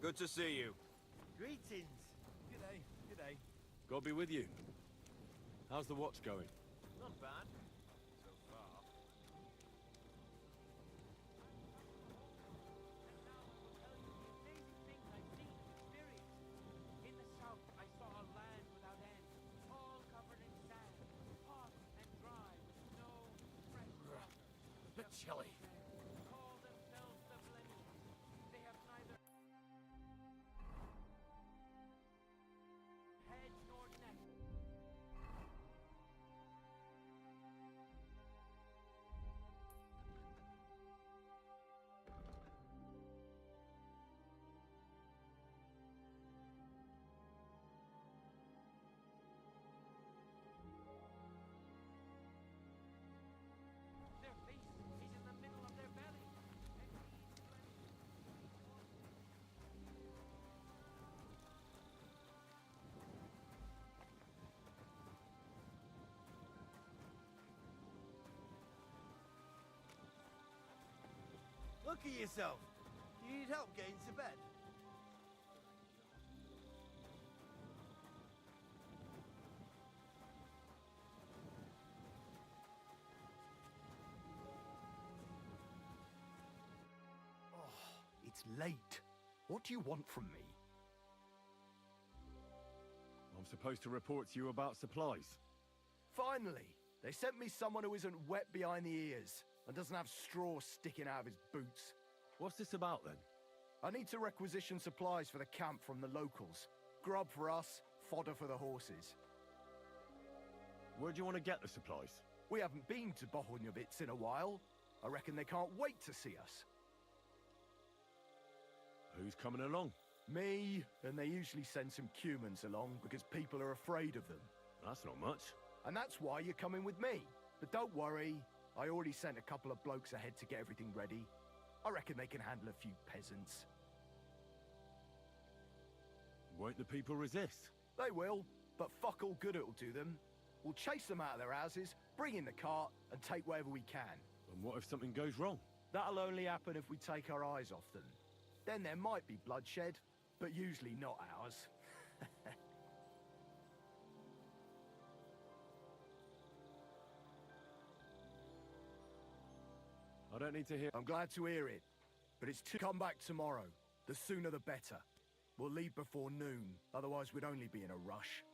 Good to see you. Greetings. G'day, g'day. God be with you. How's the watch going? Not bad. So far. And now I will tell you the amazing things I've seen and experienced. In the south, I saw a land without end, all covered in sand, hot and dry, with no fresh water. A bit chilly. Call themselves the Blemians. They have neither head nor neck. Their face is in the middle of their belly. And these Look at yourself. Do you need help getting to bed? Oh, it's late. What do you want from me? I'm supposed to report to you about supplies. Finally! They sent me someone who isn't wet behind the ears and doesn't have straw sticking out of his boots. What's this about then? I need to requisition supplies for the camp from the locals. Grub for us, fodder for the horses. Where do you want to get the supplies? We haven't been to Bohunjovitz in a while. I reckon they can't wait to see us. Who's coming along? Me, and they usually send some humans along because people are afraid of them. That's not much. And that's why you're coming with me. But don't worry, I already sent a couple of blokes ahead to get everything ready. I reckon they can handle a few peasants. Won't the people resist? They will, but fuck all good it'll do them. We'll chase them out of their houses, bring in the cart, and take whatever we can. And what if something goes wrong? That'll only happen if we take our eyes off them. Then there might be bloodshed, but usually not ours. I don't need to hear. I'm glad to hear it, but it's to come back tomorrow. The sooner the better. We'll leave before noon, otherwise we'd only be in a rush.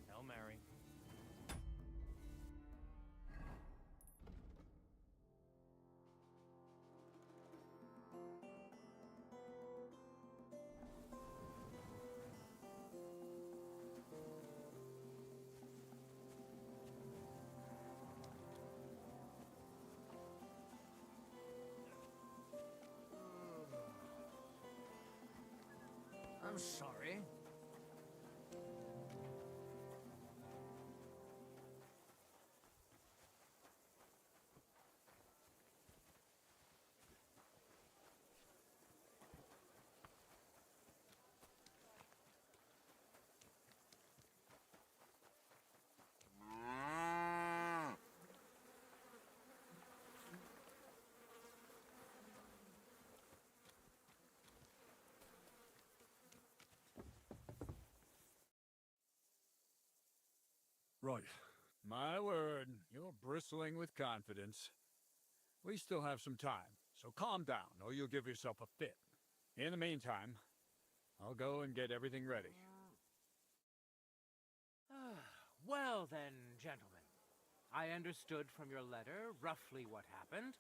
Hail Mary. I'm sorry. Right. My word, you're bristling with confidence. We still have some time, so calm down, or you'll give yourself a fit. In the meantime, I'll go and get everything ready. Well then, gentlemen. I understood from your letter roughly what happened,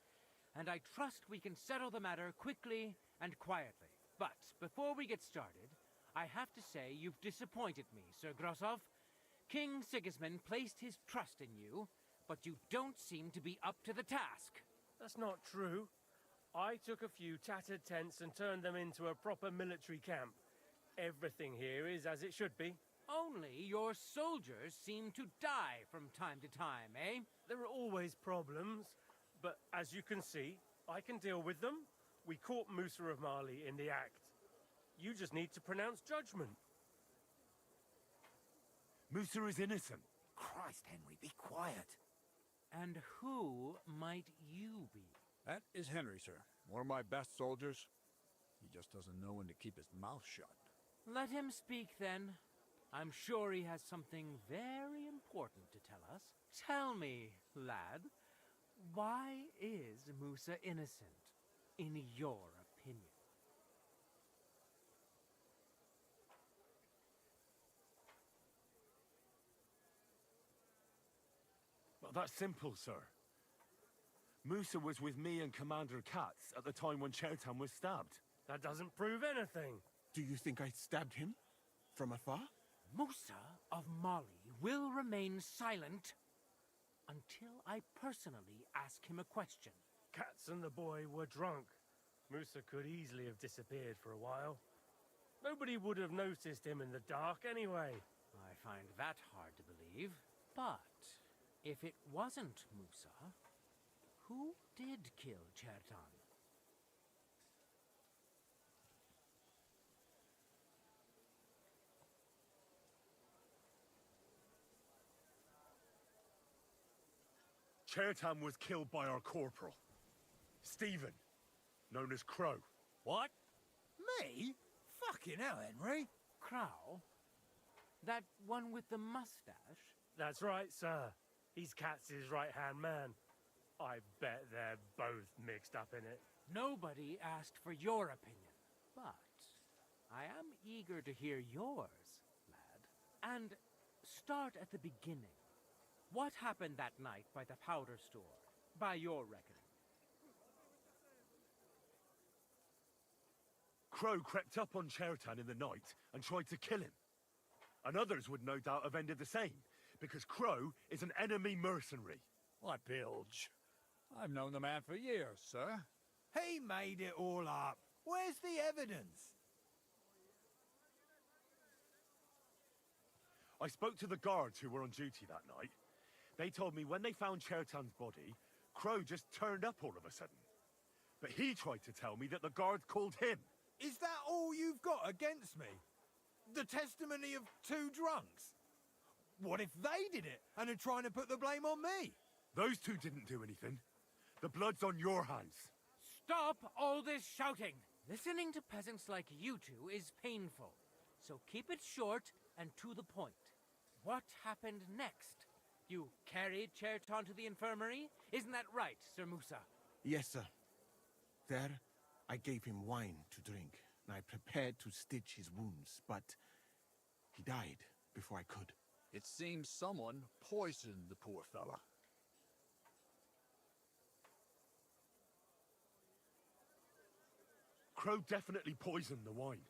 and I trust we can settle the matter quickly and quietly. But before we get started, I have to say you've disappointed me, Sir Grosov. King Sigismund placed his trust in you, but you don't seem to be up to the task. That's not true. I took a few tattered tents and turned them into a proper military camp. Everything here is as it should be. Only your soldiers seem to die from time to time, eh? There are always problems, but as you can see, I can deal with them. We caught Musa of Mali in the act. You just need to pronounce judgment. Musa is innocent. Christ, Henry, be quiet. And who might you be? That is Henry, sir. One of my best soldiers. He just doesn't know when to keep his mouth shut. Let him speak, then. I'm sure he has something very important to tell us. Tell me, lad, why is Musa innocent, in your opinion? Well, that's simple, sir. Musa was with me and Commander Katz at the time when Chertan was stabbed. That doesn't prove anything. Do you think I stabbed him? From afar? Musa of Mali will remain silent until I personally ask him a question. Katz and the boy were drunk. Musa could easily have disappeared for a while. Nobody would have noticed him in the dark anyway. I find that hard to believe. But if it wasn't Musa, who did kill Chertan? Chertan was killed by our corporal, Stephen, known as Crow. What? Me? Fucking hell, Henry. Crow? That one with the mustache? That's right, sir. He's Katz's right-hand man. I bet they're both mixed up in it. Nobody asked for your opinion, but I am eager to hear yours, lad. And start at the beginning. What happened that night by the powder store, by your reckoning? Crow crept up on Chertan in the night and tried to kill him. And others would no doubt have ended the same, because Crow is an enemy mercenary. What bilge? I've known the man for years, sir. He made it all up. Where's the evidence? I spoke to the guards who were on duty that night. They told me when they found Chertan's body, Crow just turned up all of a sudden. But he tried to tell me that the guards called him. Is that all you've got against me? The testimony of two drunks? What if they did it and are trying to put the blame on me? Those two didn't do anything. The blood's on your hands. Stop all this shouting! Listening to peasants like you two is painful, so keep it short and to the point. What happened next? You carried Chertan to the infirmary? Isn't that right, Sir Musa? Yes, sir. There, I gave him wine to drink, and I prepared to stitch his wounds, but he died before I could. It seems someone poisoned the poor fella. Crow definitely poisoned the wine.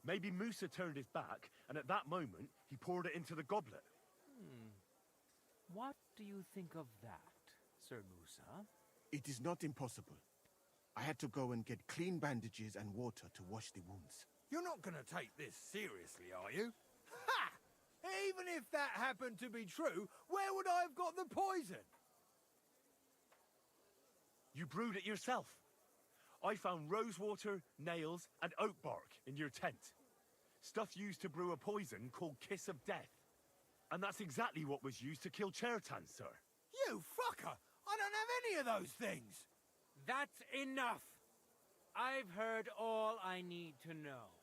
Maybe Musa turned his back, and at that moment, he poured it into the goblet. What do you think of that, Sir Musa? It is not impossible. I had to go and get clean bandages and water to wash the wounds. You're not going to take this seriously, are you? Ha! Even if that happened to be true, where would I have got the poison? You brewed it yourself. I found rosewater, nails, and oak bark in your tent. Stuff used to brew a poison called Kiss of Death. And that's exactly what was used to kill Chertan, sir. You fucker! I don't have any of those things! That's enough! I've heard all I need to know.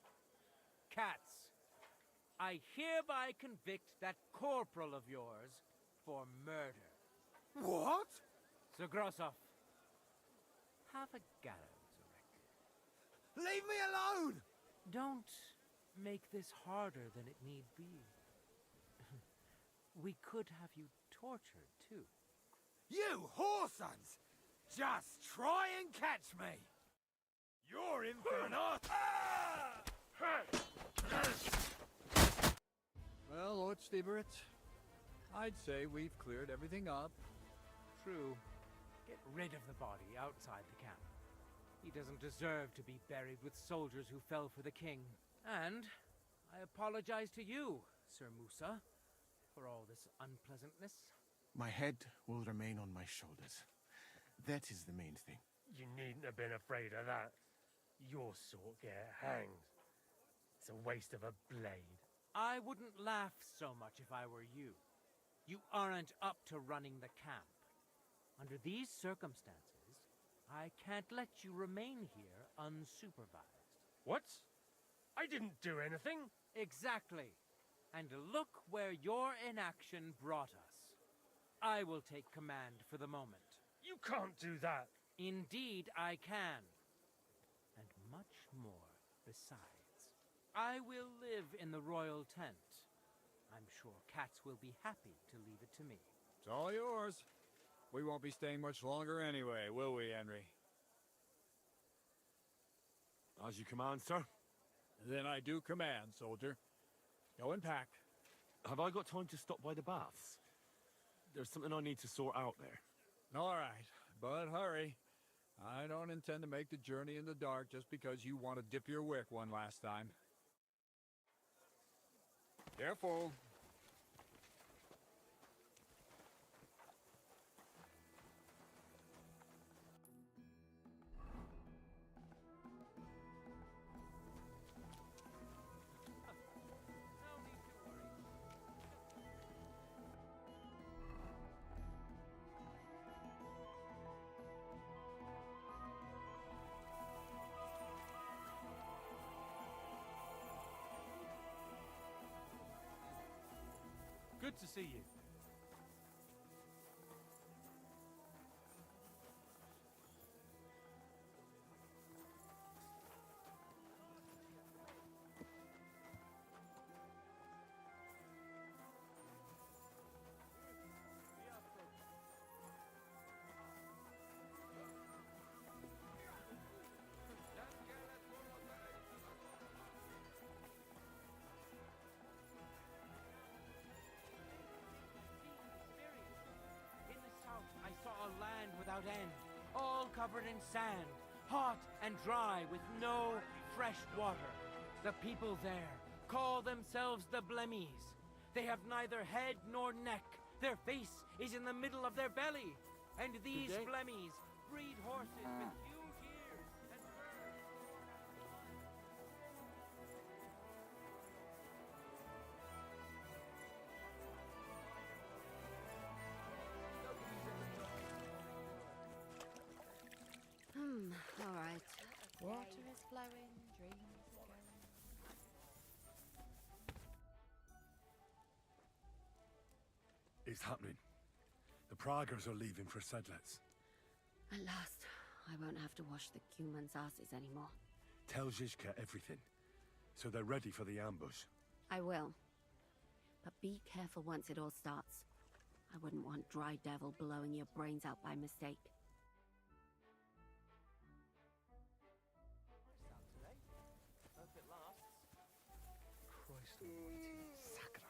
Katz, I hereby convict that corporal of yours for murder. What? Sir Grossoff, have a gallows erected. Leave me alone! Don't make this harder than it need be. We could have you tortured, too. You whoresons! Just try and catch me! You're in for an Well, Lord Stieberitz, I'd say we've cleared everything up. True. Get rid of the body outside the camp. He doesn't deserve to be buried with soldiers who fell for the king. And I apologize to you, Sir Musa, for all this unpleasantness. My head will remain on my shoulders. That is the main thing. You needn't have been afraid of that. Your sort get hanged. It's a waste of a blade. I wouldn't laugh so much if I were you. You aren't up to running the camp. Under these circumstances, I can't let you remain here unsupervised. What? I didn't do anything. Exactly. And look where your inaction brought us. I will take command for the moment. You can't do that. Indeed, I can. And much more besides. I will live in the royal tent. I'm sure cats will be happy to leave it to me. It's all yours. We won't be staying much longer anyway, will we, Henry? As you command, sir. Then I do command, soldier. Go and pack. Have I got time to stop by the baths? There's something I need to sort out there. All right, but hurry. I don't intend to make the journey in the dark just because you want to dip your wick one last time. Careful. Good to see you. I saw a land without end, all covered in sand, hot and dry with no fresh water. The people there call themselves the Blemmies. They have neither head nor neck. Their face is in the middle of their belly. And these Blemmies breed horses with huge ears and fur. All right. Water is flowing, dreams are going. It's happening. The Praggers are leaving for Sedlets. At last, I won't have to wash the humans' asses anymore. Tell Zizka everything, so they're ready for the ambush. I will. But be careful once it all starts. I wouldn't want Dry Devil blowing your brains out by mistake. Hope it lasts. Christ almighty. Sakra.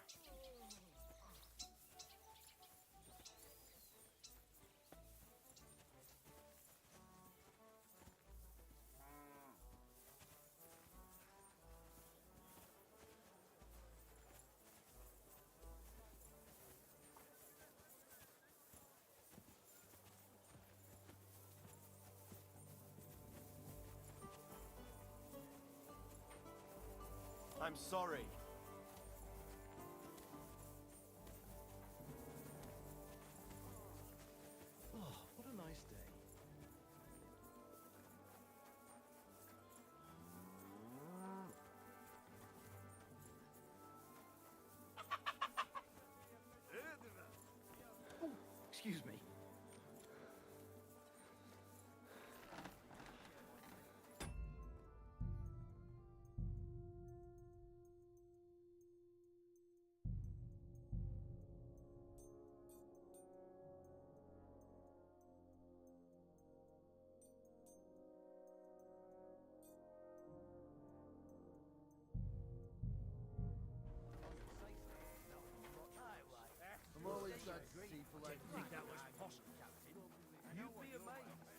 I'm sorry. Oh, what a nice day. Excuse me. I'm always glad to see people like you. That was possible, Captain. You'd be amazed.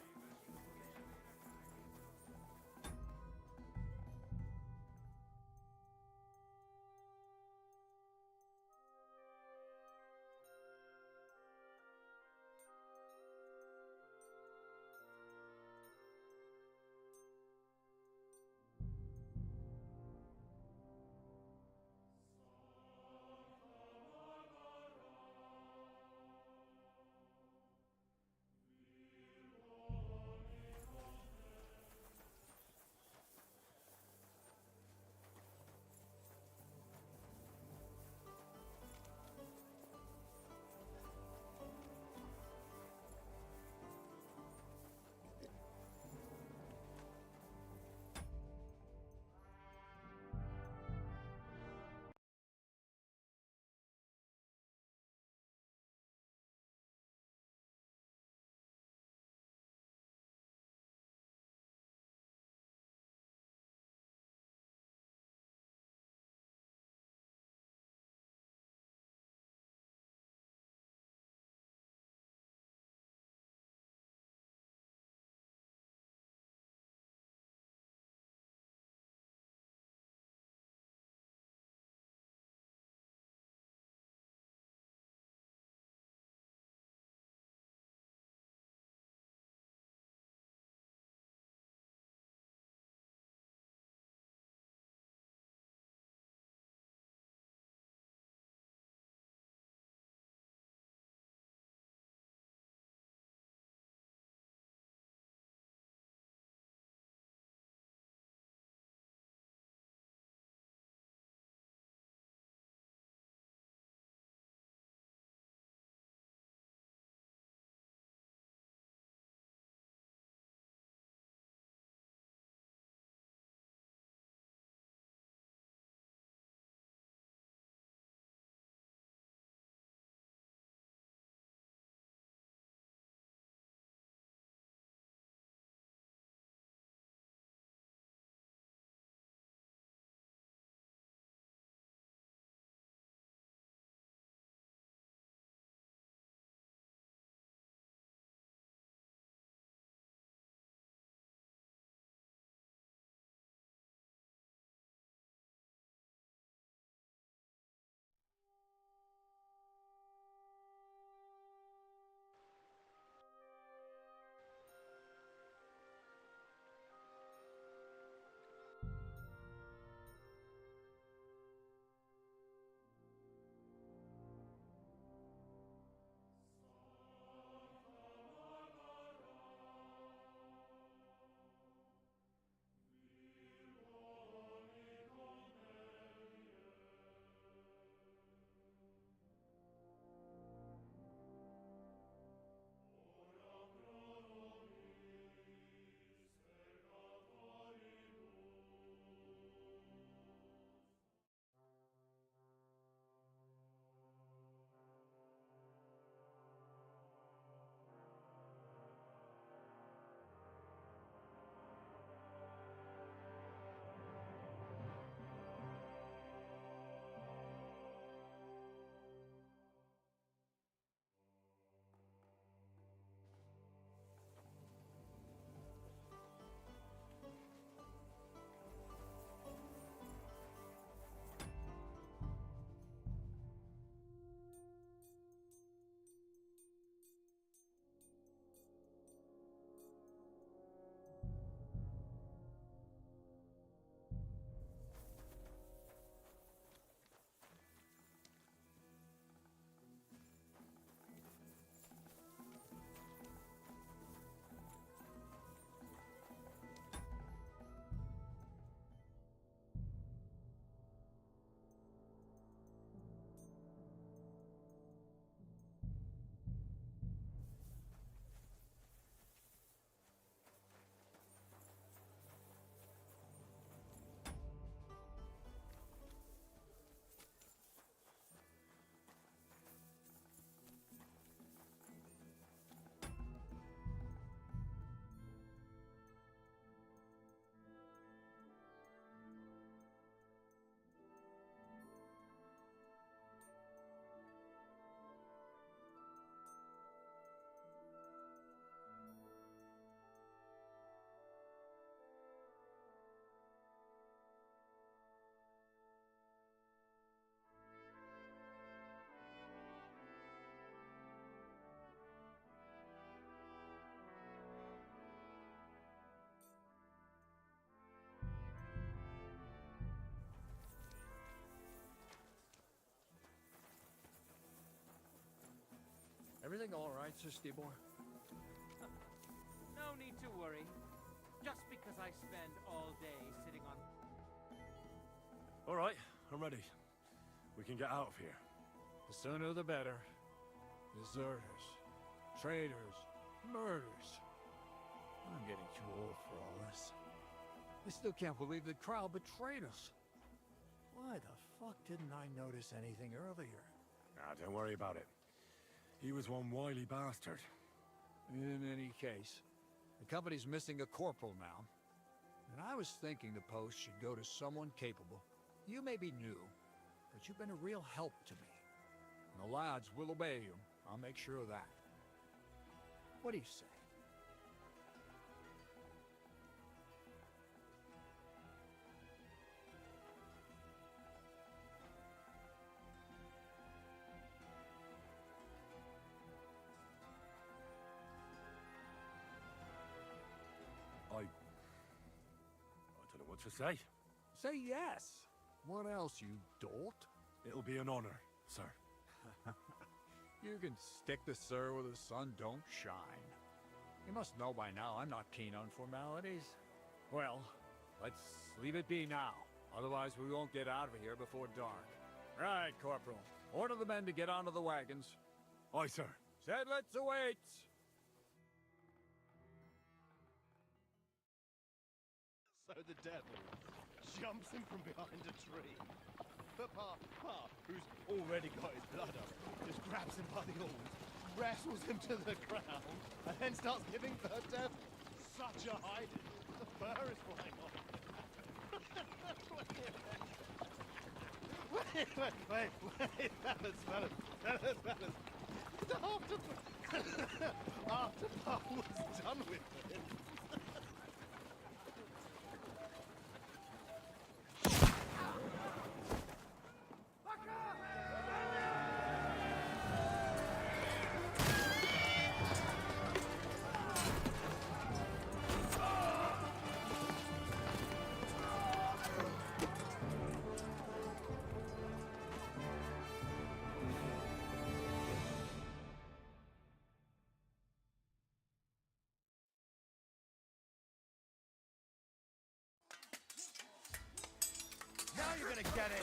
Everything all right, Sir Stibor? No need to worry. Just because I spend all day sitting on... All right, I'm ready. We can get out of here. The sooner the better. Deserters, traitors, murders. I'm getting too old for all this. I still can't believe that Krau betrayed us. Why the fuck didn't I notice anything earlier? Nah, don't worry about it. He was one wily bastard. In any case, the company's missing a corporal now. And I was thinking the post should go to someone capable. You may be new, but you've been a real help to me. And the lads will obey you. I'll make sure of that. What do you say? I don't know what to say. Say yes. What else, you dolt? It'll be an honor, sir. You can stick the sir where the sun don't shine. You must know by now I'm not keen on formalities. Well, let's leave it be now. Otherwise we won't get out of here before dark. Right, Corporal. Order the men to get onto the wagons. Aye, sir. Sedlitz awaits! So the devil jumps in from behind a tree. But Pa, who's already got his blood up, just grabs him by the horns, wrestles him to the ground, and then starts giving the devil such a hiding. The fur is flying off. Wait, fellas. After Pa was done with it. Now you're gonna get it!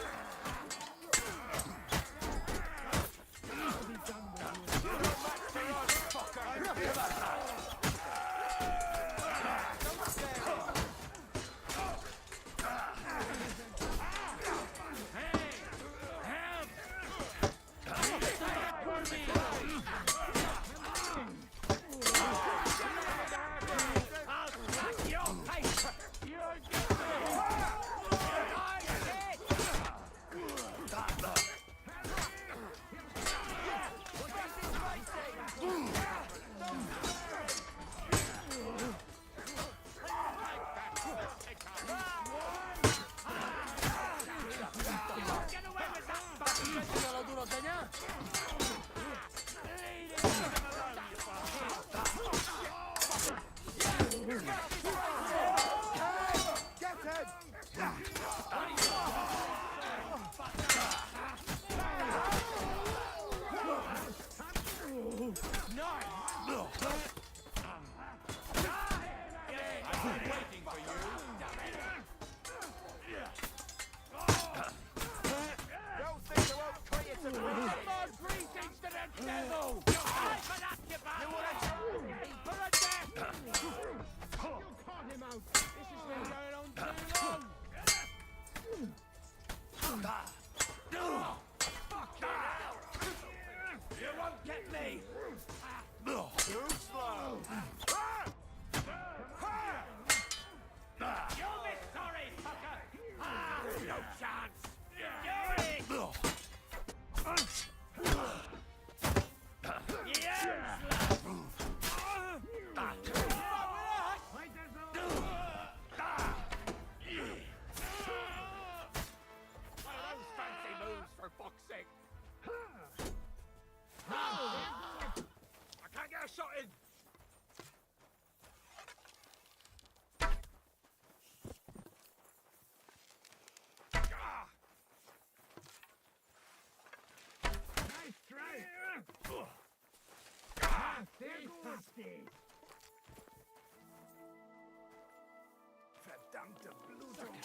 Verdammte Blutung!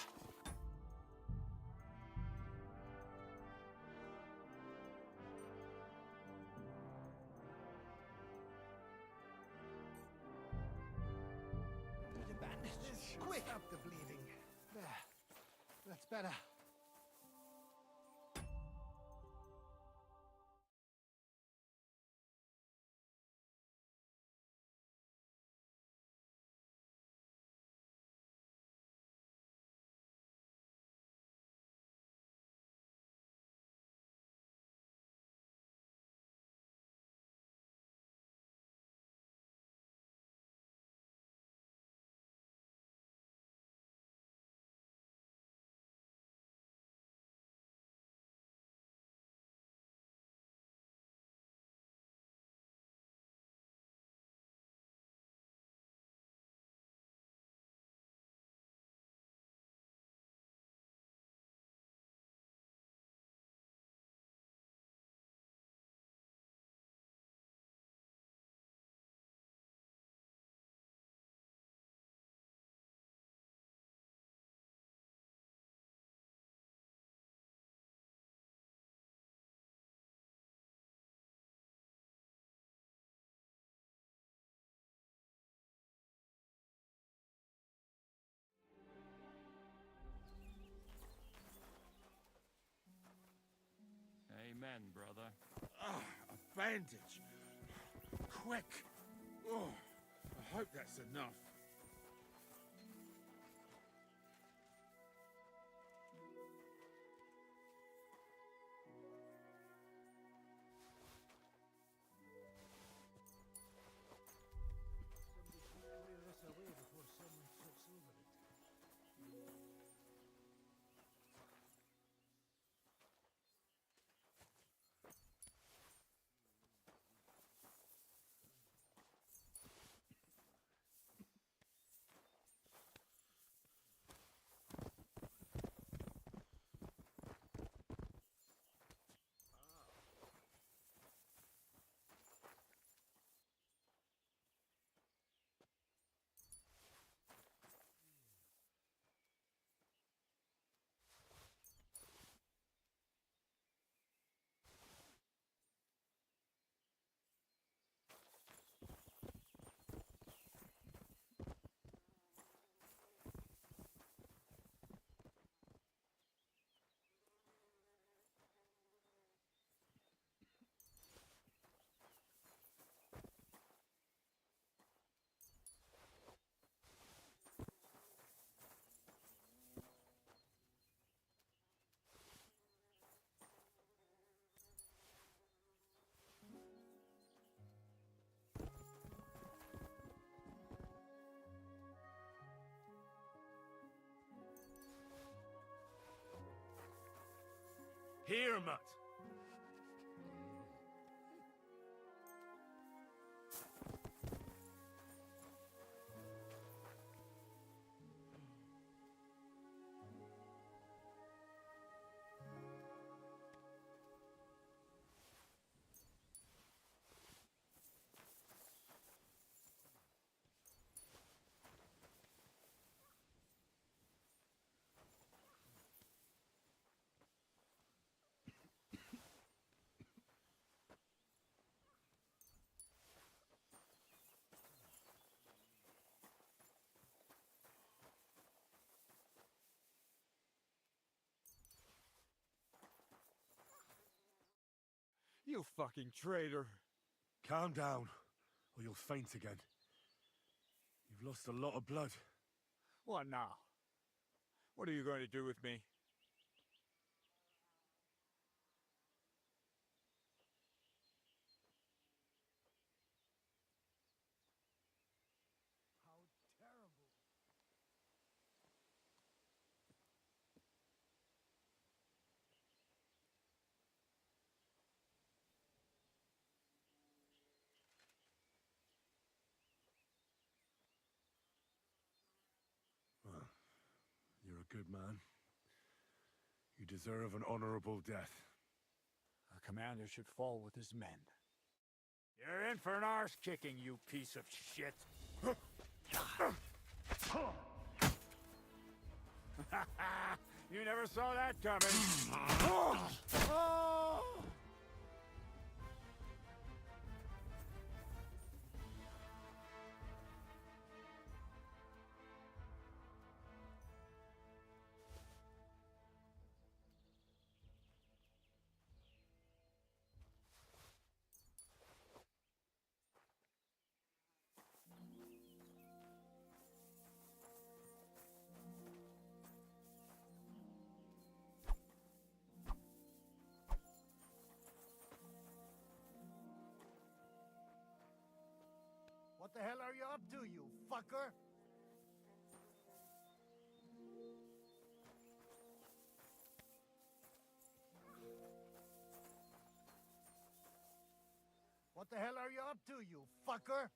Need a bandage. Quick! Stop the bleeding. There. That's better. Amen, brother. A bandage. Quick. Oh, I hope that's enough. Here, Mutt. You fucking traitor. Calm down, or you'll faint again. You've lost a lot of blood. What now? What are you going to do with me? Well, you're a good man. You deserve an honorable death. A commander should fall with his men. You're in for an arse kicking, you piece of shit. You never saw that coming. What the hell are you up to, you fucker? What the hell are you up to, you fucker?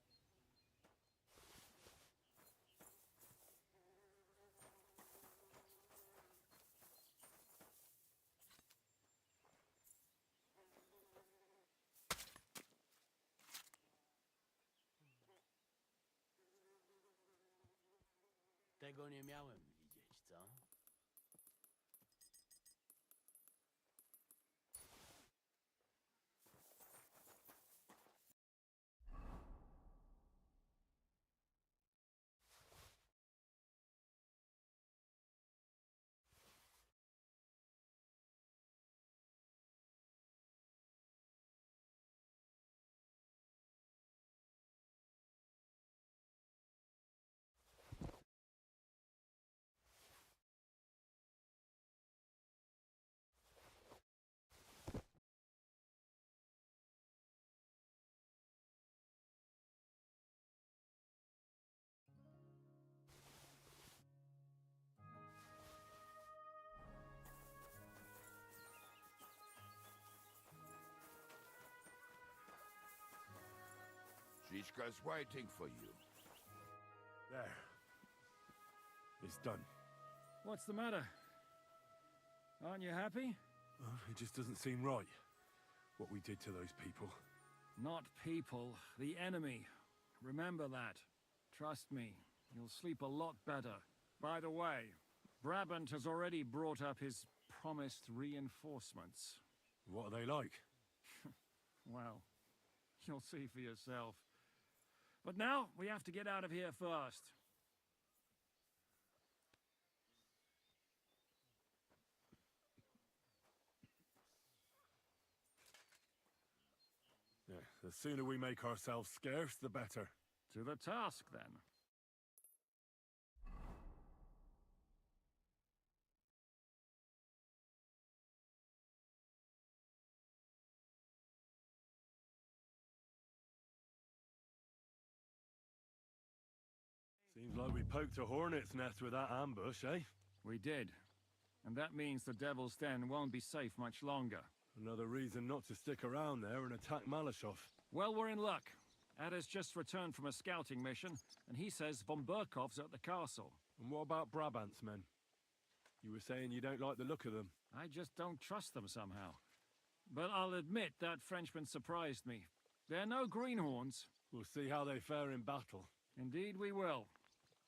Tego nie miałem widzieć, co? Zizka's waiting for you. There. It's done. What's the matter? Aren't you happy? Well, it just doesn't seem right, what we did to those people. Not people, the enemy. Remember that. Trust me, you'll sleep a lot better. By the way, Brabant has already brought up his promised reinforcements. What are they like? Well, you'll see for yourself. But now, we have to get out of here first. Yeah, the sooner we make ourselves scarce, the better. To the task, then. Seems like we poked a hornet's nest with that ambush, eh? We did. And that means the Devil's Den won't be safe much longer. Another reason not to stick around there and attack Malashov. Well, we're in luck. Ada's just returned from a scouting mission, and he says von Burkov's at the castle. And what about Brabant's men? You were saying you don't like the look of them. I just don't trust them somehow. But I'll admit that Frenchman surprised me. They're no greenhorns. We'll see how they fare in battle. Indeed we will.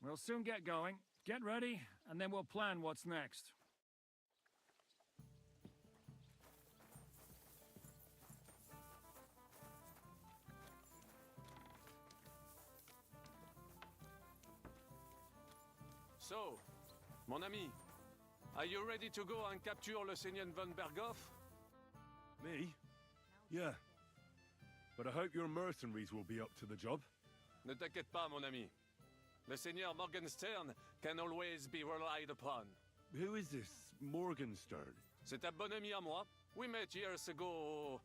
We'll soon get going. Get ready, and then we'll plan what's next. So, mon ami, are you ready to go and capture le Seigneur von Berghoff? Me? Yeah. But I hope your mercenaries will be up to the job. Ne t'inquiète pas, mon ami. Le Seigneur Morgenstern can always be relied upon. Who is this Morgenstern? C'est un bon ami à moi. We met years ago au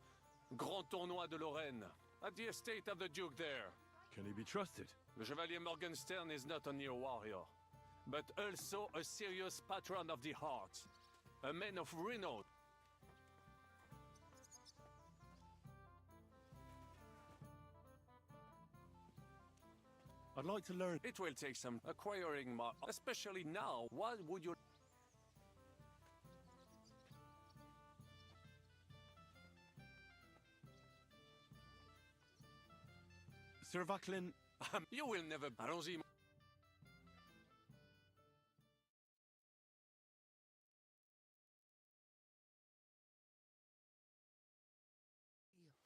Grand Tournoi de Lorraine, at the estate of the Duke there. Can he be trusted? Le Chevalier Morgenstern is not only a warrior, but also a serious patron of the heart, a man of renown. I'd like to learn. It will take some acquiring, especially now. What would you... Sir Vaclin, You will never... Allons-y.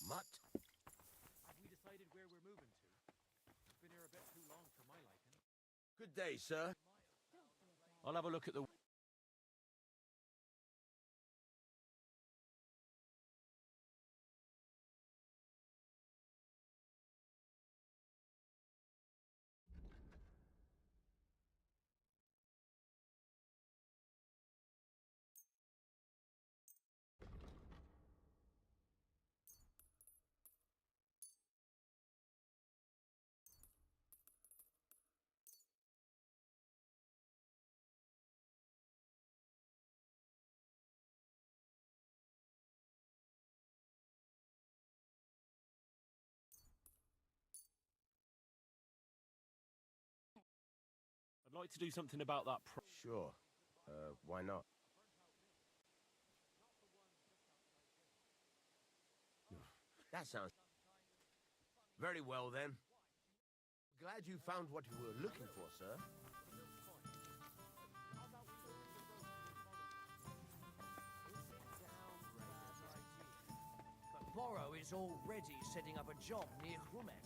Mutt. Have we decided where we're moving to? It's been here a bit too long for my liking. Good day, sir. I'll have a look at the... I'd like to do something about that Sure. Why not? That sounds... Very well, then. Glad you found what you were looking for, sir. Borrow is already setting up a job near Hrumet.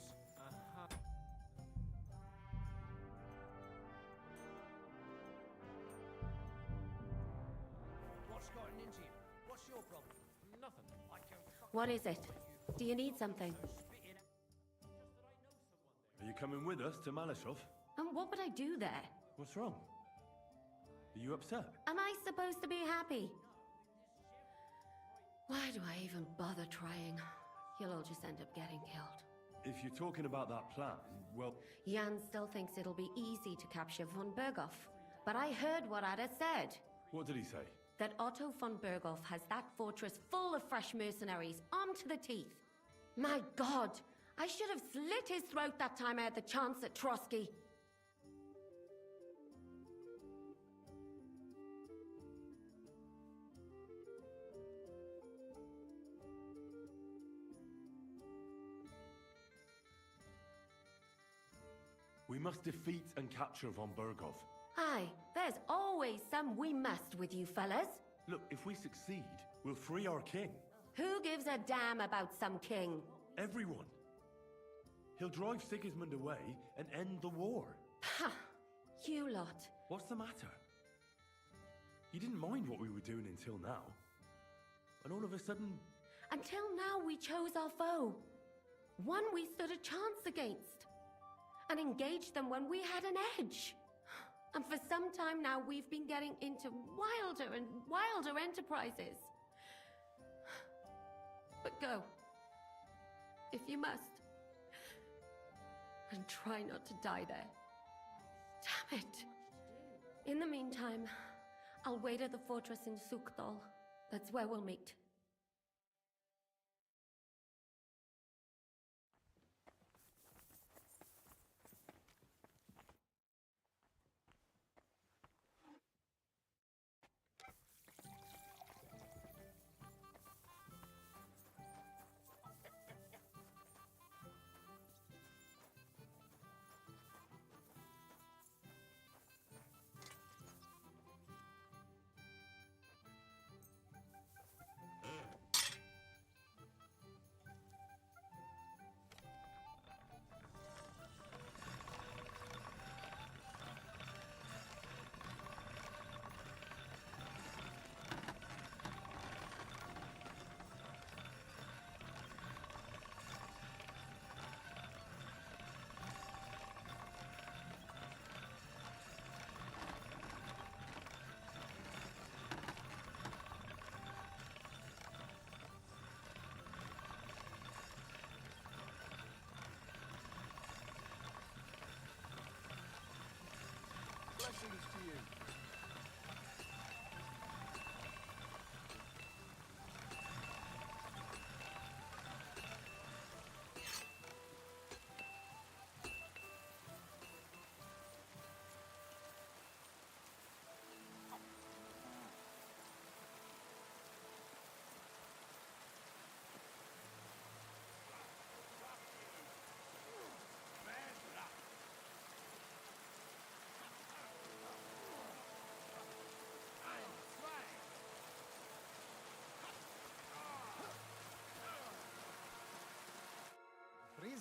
What's gotten into you? What's your problem? Nothing. I can What is it? Do you need something? Are you coming with us to Malashov? And what would I do there? What's wrong? Are you upset? Am I supposed to be happy? Why do I even bother trying? You'll all just end up getting killed. If you're talking about that plan, well... Jan still thinks it'll be easy to capture von Berghoff. But I heard what Ada said. What did he say? That Otto von Berghoff has that fortress full of fresh mercenaries, armed to the teeth. My God! I should have slit his throat that time I had the chance at Trotsky. We must defeat and capture von Berghoff. Aye, there's always some we must with you fellas. Look, if we succeed, we'll free our king. Who gives a damn about some king? Everyone. He'll drive Sigismund away and end the war. Ha! You lot. What's the matter? You didn't mind what we were doing until now. And all of a sudden... Until now we chose our foe. One we stood a chance against. And engaged them when we had an edge. And for some time now we've been getting into wilder and wilder enterprises. But go. If you must. And try not to die there. Damn it. In the meantime, I'll wait at the fortress in Sukdal. That's where we'll meet.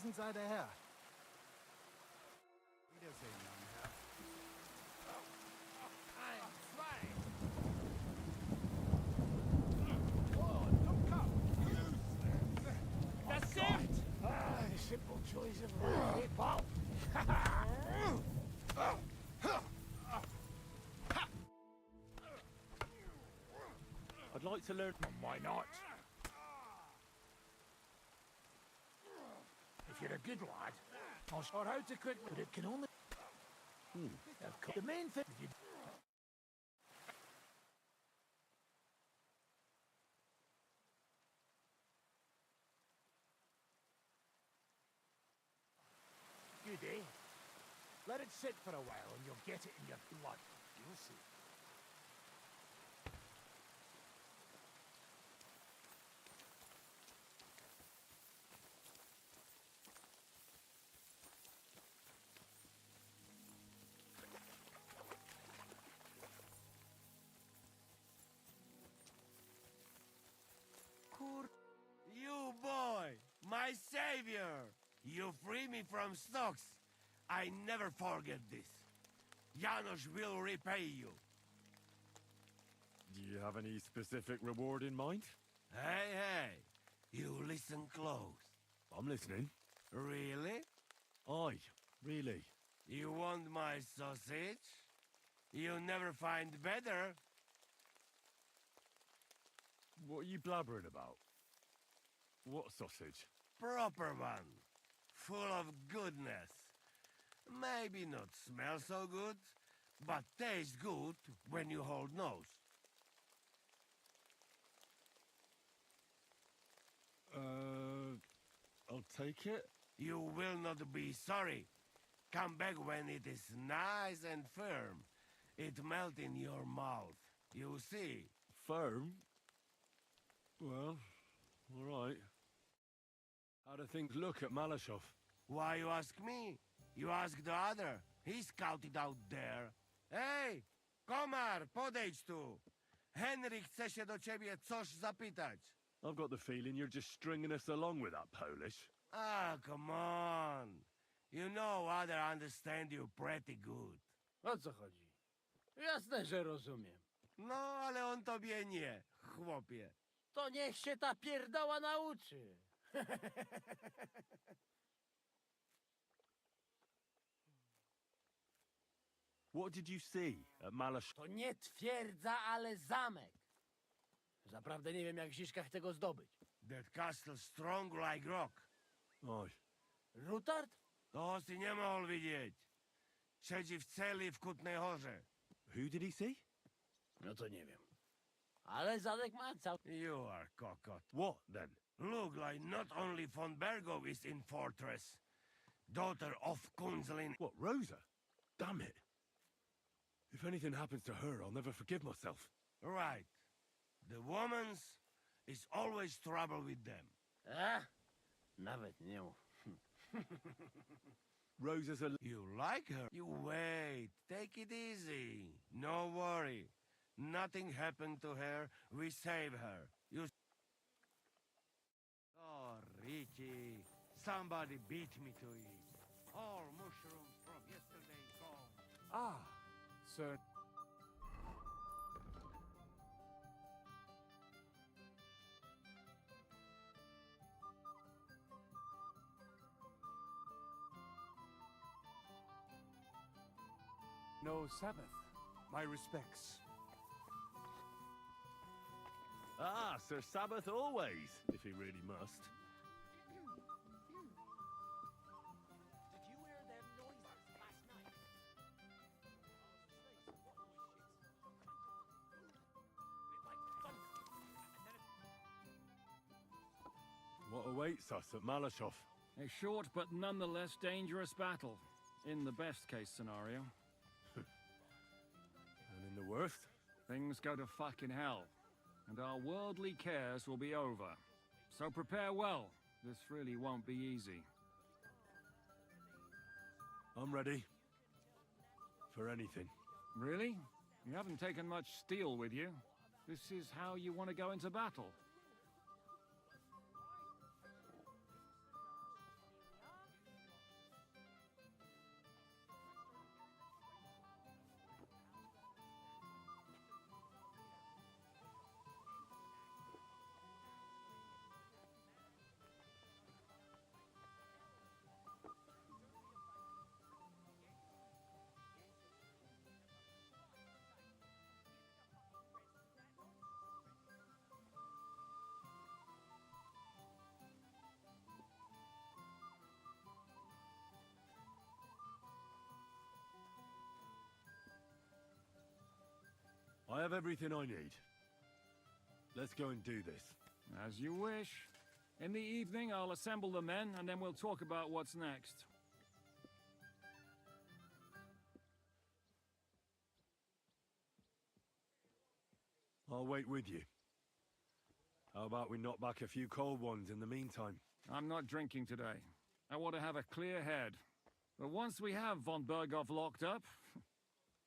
is inside the hair? That's it! The simple choice of life. Wow. I'd like to learn. Why not? If you're a good lad, I'll show how to cook, but it can only... The main thing... If you... Good, eh? Let it sit for a while and you'll get it in your blood. You'll see. You boy, my savior! You free me from stocks. I never forget this. Janos will repay you. Do you have any specific reward in mind? Hey, you listen close. I'm listening. Really? Aye, really. You want my sausage? You never find better. What are you blabbering about? What sausage? Proper one. Full of goodness. Maybe not smell so good, but taste good when you hold nose. I'll take it. You will not be sorry. Come back when it is nice and firm. It melt in your mouth. You see. Firm? Well, all right. How do things look at Malashov? Why you ask me? You ask the other. He scouted out there. Hej, komar, podejdź tu. Henryk chce się do ciebie coś zapytać. I've got the feeling you're just stringing us along with that Polish. Ah, come on. You know other understand you pretty good. O co chodzi? Jasne, że rozumiem. No, ale on tobie nie, chłopie. To niech się ta pierdoła nauczy. What did you see at Malashov? To nie twierdza, ale zamek. Zaprawdę nie wiem, jak w Ziszkach tego zdobyć. That castle strong like rock. Oj. Rutard? To si nie mohl widzieć. Siedzi w celi w Kutnej Horze. Who did he see? No to nie wiem. Ale zamek ma cał... You are cockot. What, then? Look like not only von Bergo is in fortress. Daughter of Kunzelin. What, Rosa? Damn it. If anything happens to her, I'll never forgive myself. Right. The woman's is always trouble with them. Nawet nie mów. Rosa's a... You like her? You wait. Take it easy. No worry. Nothing happened to her. We save her. You... Oh, Richie. Somebody beat me to it. All mushrooms from yesterday gone. Ah, sir. No Sabbath. My respects. Ah, Sir Sabbath always, if he really must. Did you hear them noises last night? What awaits us at Malashov? A short but nonetheless dangerous battle, in the best case scenario. And in the worst? Things go to fucking hell, and our worldly cares will be over. So prepare well. This really won't be easy. I'm ready. For anything. Really? You haven't taken much steel with you. This is how you want to go into battle. I have everything I need. Let's go and do this. As you wish. In the evening, I'll assemble the men, and then we'll talk about what's next. I'll wait with you. How about we knock back a few cold ones in the meantime? I'm not drinking today. I want to have a clear head. But once we have von Berghoff locked up,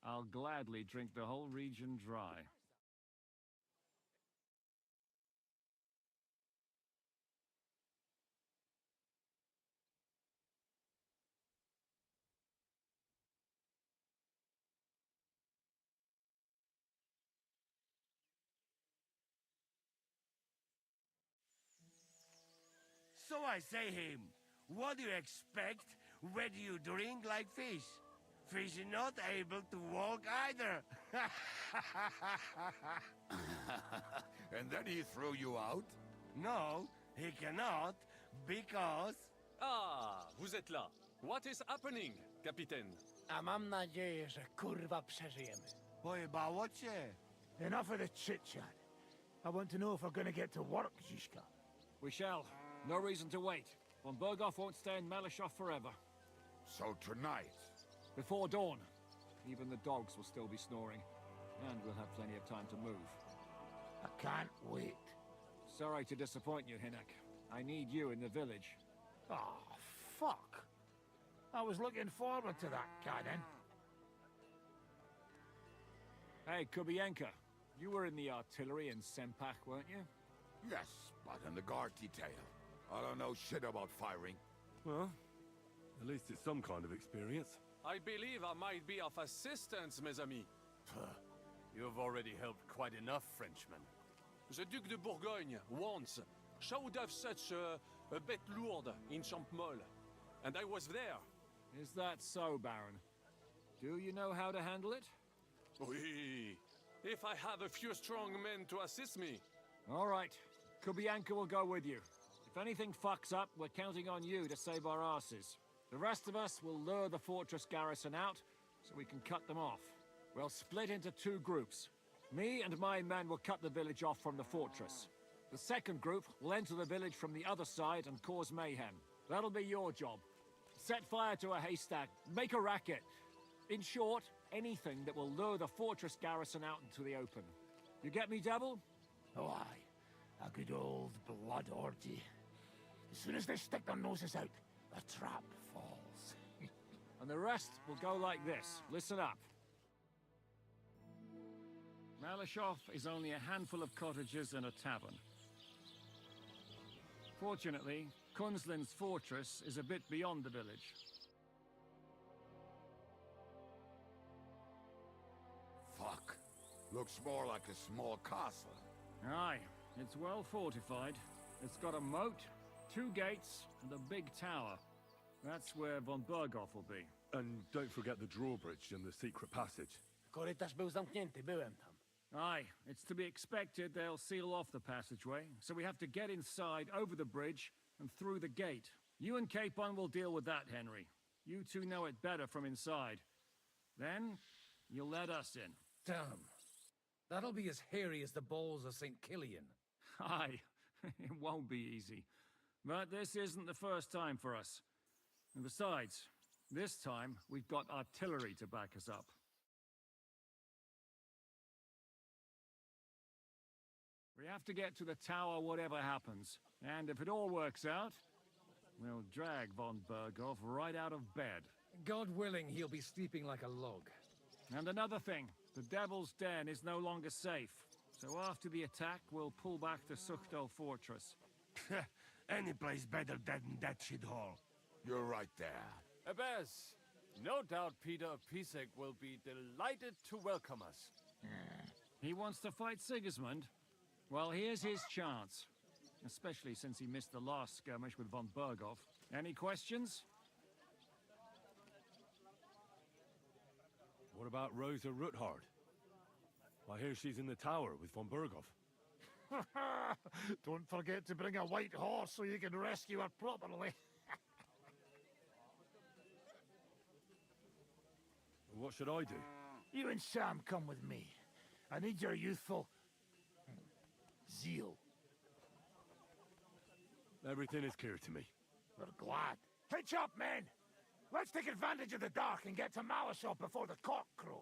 I'll gladly drink the whole region dry. So I say him, what do you expect when you drink like fish? Fish not able to walk either. And then he threw you out? No, he cannot, because... Ah, vous êtes là. What is happening, Capitaine? A mam nadzieję, że kurwa przeżyjemy. Pojebało cię. Enough of the chit-chat. I want to know if we're gonna get to work, Zizka. We shall. No reason to wait. Von Berghoff won't stay in Malishov forever. So tonight? Before dawn. Even the dogs will still be snoring. And we'll have plenty of time to move. I can't wait. Sorry to disappoint you, Hinnek. I need you in the village. Oh, fuck. I was looking forward to that, Caden. Hey, Kubienka. You were in the artillery in Sempak, weren't you? Yes, but in the guard detail. I don't know shit about firing. Well, at least it's some kind of experience. I believe I might be of assistance, mes amis. You've already helped quite enough, Frenchman. The Duc de Bourgogne, once, showed off such a bête lourde in Champmol. And I was there. Is that so, Baron? Do you know how to handle it? Oui. If I have a few strong men to assist me. All right. Kubianka will go with you. If anything fucks up, we're counting on you to save our asses. The rest of us will lure the fortress garrison out, so we can cut them off. We'll split into two groups. Me and my men will cut the village off from the fortress. The second group will enter the village from the other side and cause mayhem. That'll be your job. Set fire to a haystack, make a racket. In short, anything that will lure the fortress garrison out into the open. You get me, Devil? Oh, aye. A good old blood orgy. As soon as they stick their noses out, the trap falls. And the rest will go like this. Listen up. Malishov is only a handful of cottages and a tavern. Fortunately, Kunzlin's fortress is a bit beyond the village. Fuck. Looks more like a small castle. Aye, it's well fortified. It's got a moat, 2 gates, and a big tower. That's where von Berghoff will be. And don't forget the drawbridge and the secret passage. Korytarz był zamknięty, byłem tam. Aye, it's to be expected they'll seal off the passageway, so we have to get inside, over the bridge, and through the gate. You and Capon will deal with that, Henry. You two know it better from inside. Then, you'll let us in. Damn. That'll be as hairy as the balls of St. Killian. Aye, it won't be easy. But this isn't the first time for us. And besides, this time we've got artillery to back us up. We have to get to the tower whatever happens. And if it all works out, we'll drag von Berghoff right out of bed. God willing, he'll be sleeping like a log. And another thing, the Devil's Den is no longer safe. So after the attack, we'll pull back to Sukhto Fortress. Any place better than that shithole. You're right there. Abbas, no doubt Peter of Pisek will be delighted to welcome us. He wants to fight Sigismund? Well, here's his chance. Especially since he missed the last skirmish with von Berghoff. Any questions? What about Rosa Ruthard? I hear she's in the tower with von Berghoff. Don't forget to bring a white horse so you can rescue her properly. What should I do? You and Sam come with me. I need your youthful zeal. Everything is clear to me. We're glad. Hitch up, men! Let's take advantage of the dark and get to Malishop before the cock crows.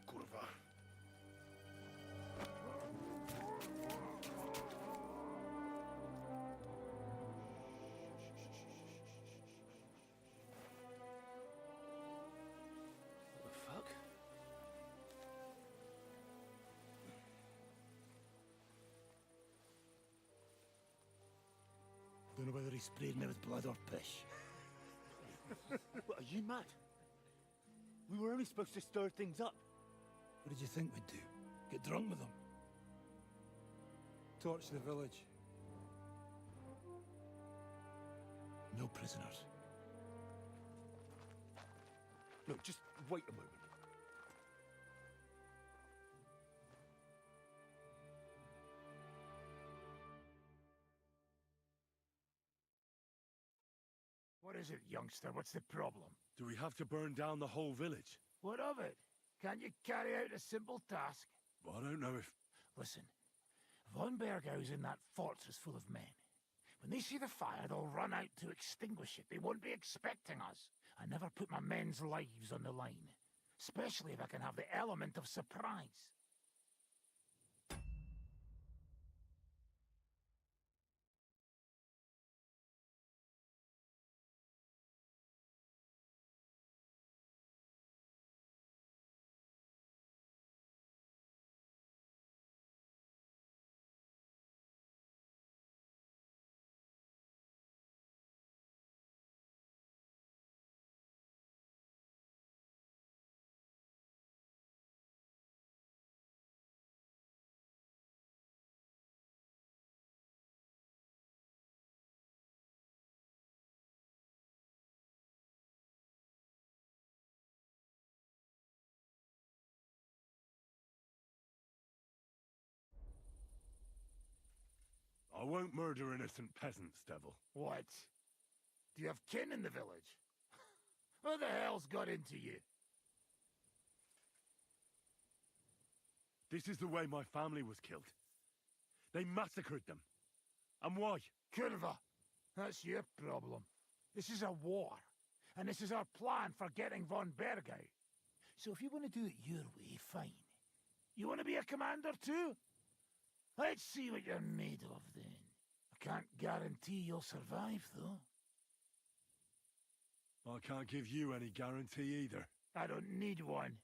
Kurwa. What the fuck? Don't know whether he sprayed me with blood or piss. What, are you mad? We were only supposed to stir things up. What did you think we'd do? Get drunk with them? Torch the village. No prisoners. Look, just wait a moment. What is it, youngster? What's the problem? Do we have to burn down the whole village? What of it? Can't you carry out a simple task? Well, I don't know if... Listen, Von Bergau's in that fortress full of men. When they see the fire, they'll run out to extinguish it. They won't be expecting us. I never put my men's lives on the line. Especially if I can have the element of surprise. I won't murder innocent peasants, Devil. What? Do you have kin in the village? Who the hell's got into you? This is the way my family was killed. They massacred them. And why? Curva, that's your problem. This is a war, and this is our plan for getting von Bergau. So if you want to do it your way, fine. You want to be a commander too? Let's see what you're made of then. I can't guarantee you'll survive, though. I can't give you any guarantee either. I don't need one.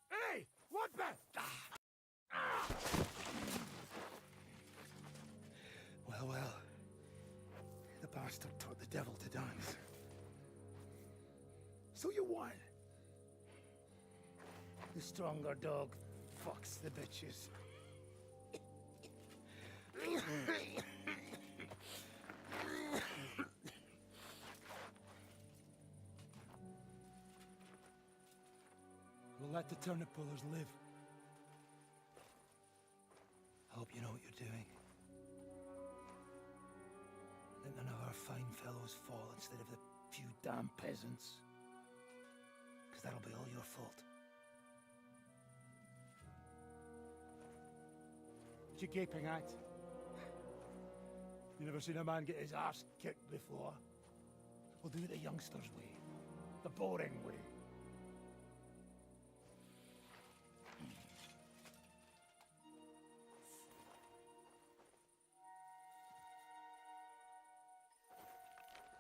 Hey! What the? Well, well. The bastard taught the devil to dance. So you won. The stronger dog fucks the bitches. We'll let the turnip pullers live. I hope you know what you're doing. Let none of our fine fellows fall instead of the few damn peasants. Because that'll be all your fault. What you gaping at? You never seen a man get his arse kicked before? We'll do it the youngsters' way. The boring way.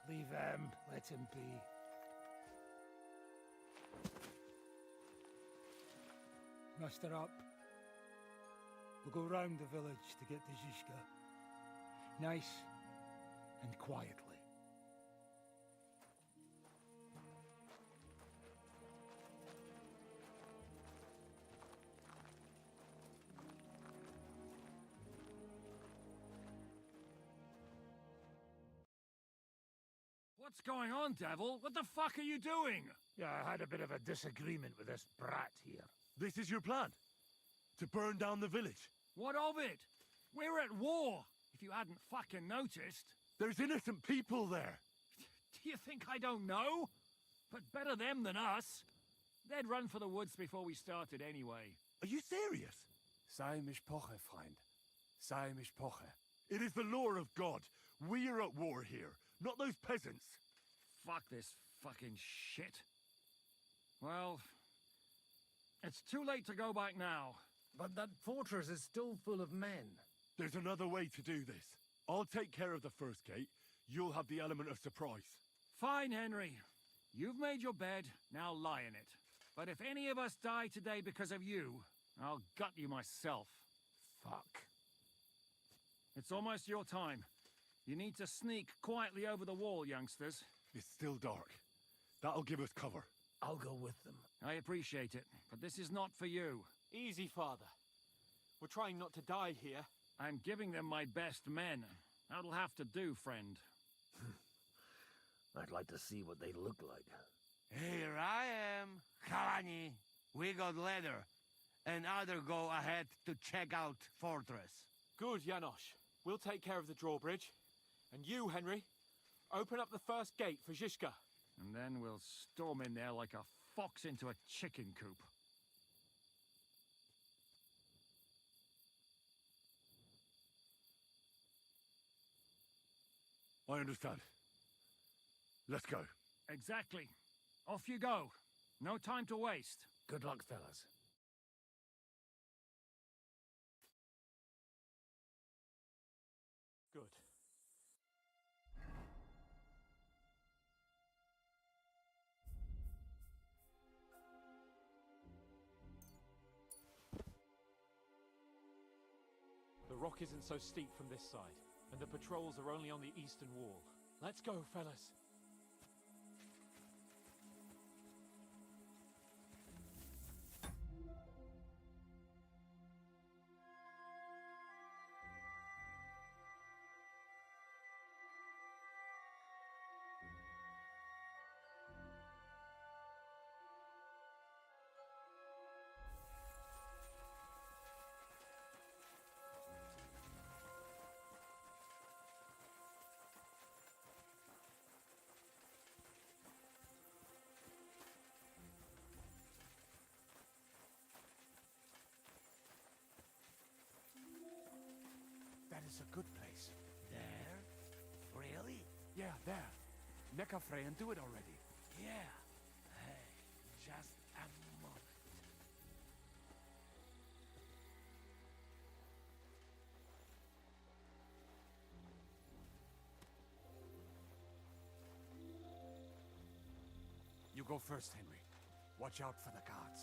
Leave him. Let him be. Muster up. We'll go round the village to get to Zizka. Nice and quietly. What's going on, devil? What the fuck are you doing? Yeah, I had a bit of a disagreement with this brat here. This is your plan? To burn down the village? What of it? We're at war, if you hadn't fucking noticed. There's innocent people there. Do you think I don't know? But better them than us. They'd run for the woods before we started anyway. Are you serious? Sei mishpoche, friend. Sei mishpoche. It is the law of God. We are at war here, not those peasants. Fuck this fucking shit. Well, it's too late to go back now. But that fortress is still full of men. There's another way to do this. I'll take care of the first gate. You'll have the element of surprise. Fine, Henry. You've made your bed, now lie in it. But if any of us die today because of you, I'll gut you myself. Fuck. It's almost your time. You need to sneak quietly over the wall, youngsters. It's still dark. That'll give us cover. I'll go with them. I appreciate it, but this is not for you. Easy, father. We're trying not to die here. I'm giving them my best men. That'll have to do, friend. I'd like to see what they look like. Here I am, Kalani. We got leather, and other go ahead to check out fortress. Good, Janosch. We'll take care of the drawbridge. And you, Henry, open up the first gate for Zizka. And then we'll storm in there like a fox into a chicken coop. I understand. Let's go. Exactly. Off you go. No time to waste. Good luck, fellas. Good. The rock isn't so steep from this side, and the patrols are only on the eastern wall. Let's go, fellas. That is a good place. There? Really? Yeah, there. Necafre and do it already. Yeah. Hey, just a moment. You go first, Henry. Watch out for the guards.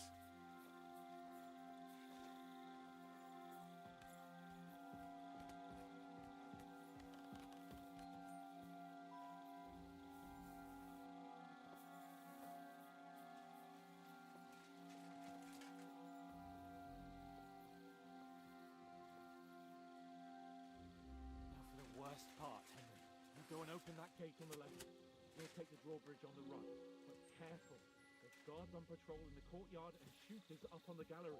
Worst part, Henry. You go and open that gate on the left. We'll take the drawbridge on the right. But careful. There's guards on patrol in the courtyard and shooters up on the galleries.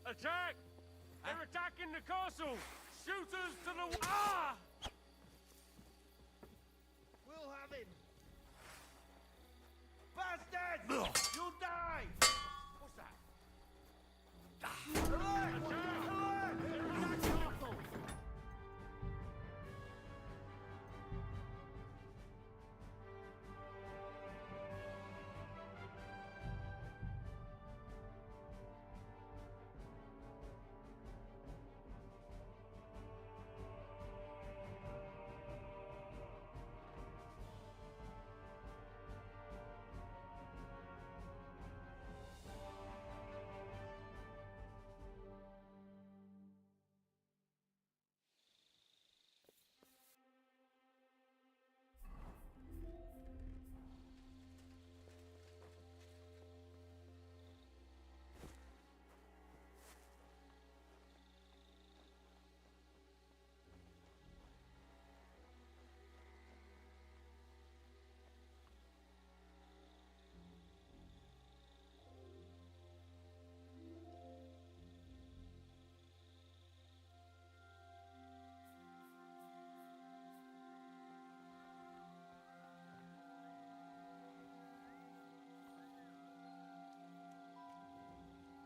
Attack! They're attacking the castle! Shooters to the... Ah! We'll have him! Bastard! You'll die! What's that? Alert! Alert! They're attacking the castle!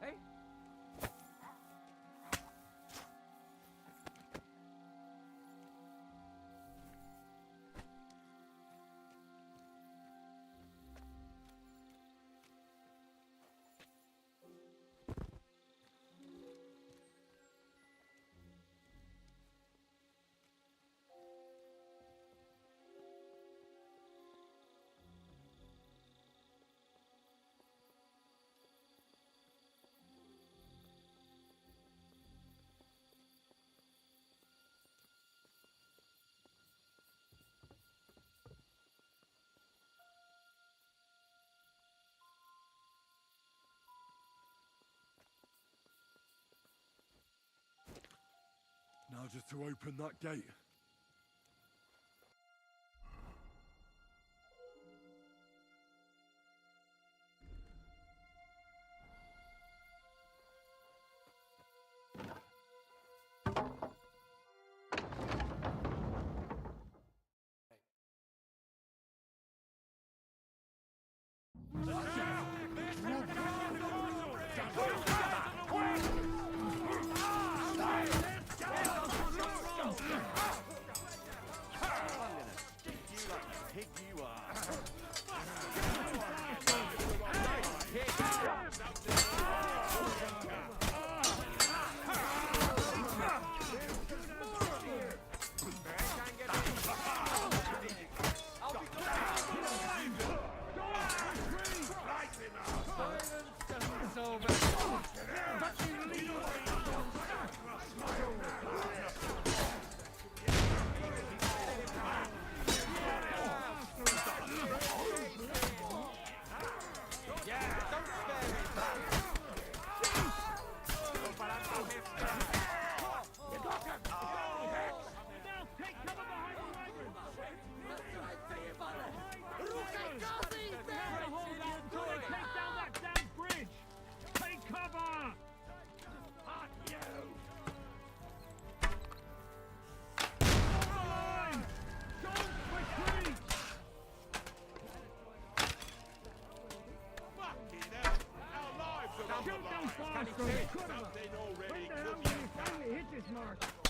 Hey! Now just to open that gate.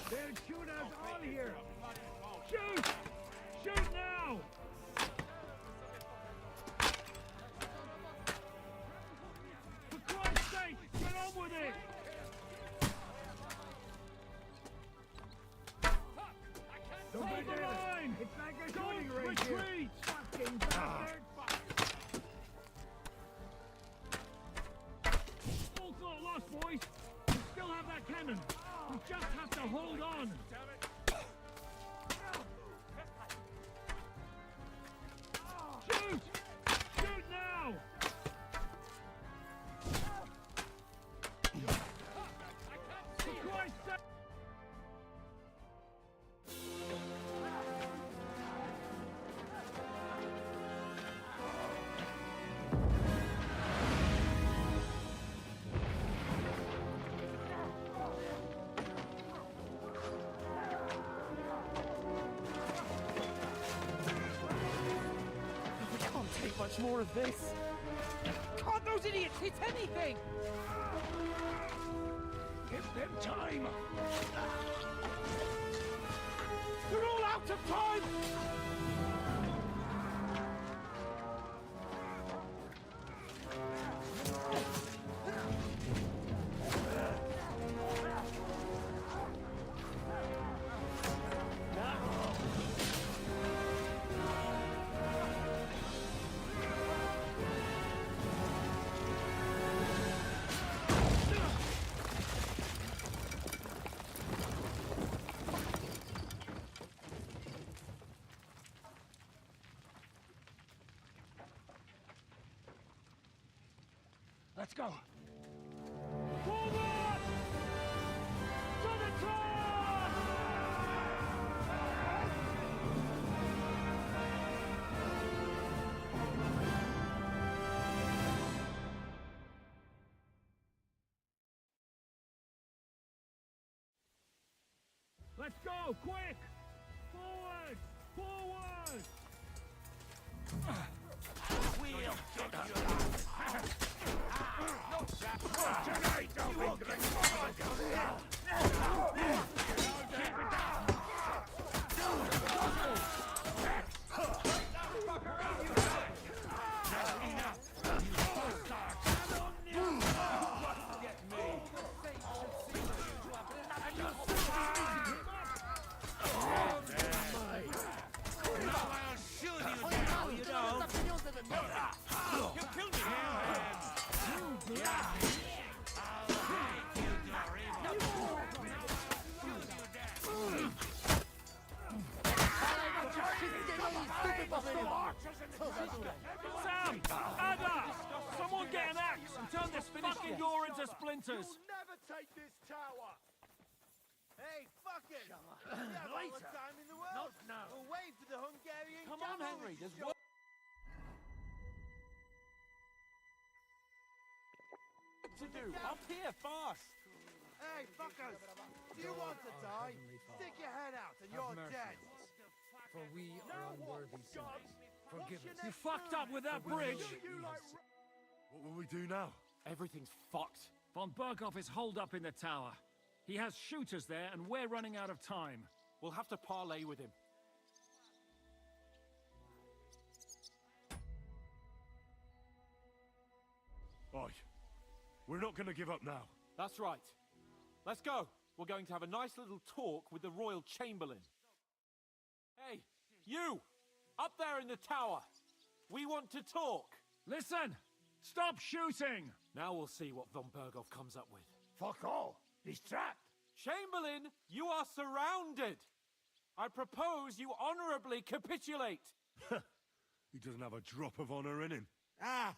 They'll shoot us all here! Shoot! Shoot now! For Christ's sake, get on with it! Hold the line! It's like a shooting range here! Retreat! Fucking bastard! All thought lost, boys! We still have that cannon! We just have to hold on! Shoot! Shoot now! For Christ's sake! much more of this. Can't those idiots hit anything? Give them time. They're all out of time! Let's go. Forward! To the top! Let's go, quick! Forward! Forward! We'll get you. Tonight I'll be drinking. Sam! Ada! Someone get an axe and turn this fucking door into splinters! You'll never take this tower! Hey, fuck it! We have all the time in the world! Not now. We'll wait for the Hungarian Come on, cavalry Henry, there's to work to do. Up here, fast! Hey, fuckers! Do you want to die? Stick your head out and you're dead! For we are unworthy sinners. Forgive us. You fucked up with that bridge! What will we do now? Everything's fucked. Von Berghoff is holed up in the tower. He has shooters there, and we're running out of time. We'll have to parley with him. Oi. We're not going to give up now. That's right. Let's go. We're going to have a nice little talk with the Royal Chamberlain. Hey, you! Up there in the tower! We want to talk! Listen! Stop shooting! Now we'll see what von Berghoff comes up with. Fuck all. He's trapped. Chamberlain, you are surrounded! I propose you honorably capitulate! He doesn't have a drop of honor in him. Ah!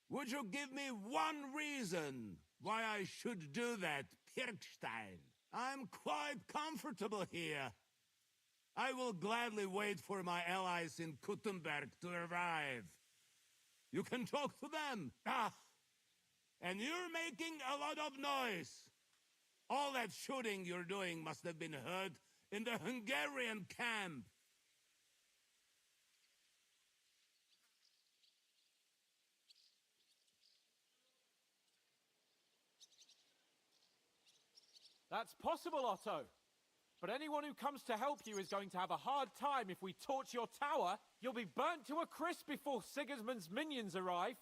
Would you give me one reason why I should do that, Pirkstein? I'm quite comfortable here. I will gladly wait for my allies in Kuttenberg to arrive. You can talk to them. Ah! And you're making a lot of noise. All that shooting you're doing must have been heard in the Hungarian camp. That's possible, Otto. But anyone who comes to help you is going to have a hard time if we torch your tower. You'll be burnt to a crisp before Sigismund's minions arrive.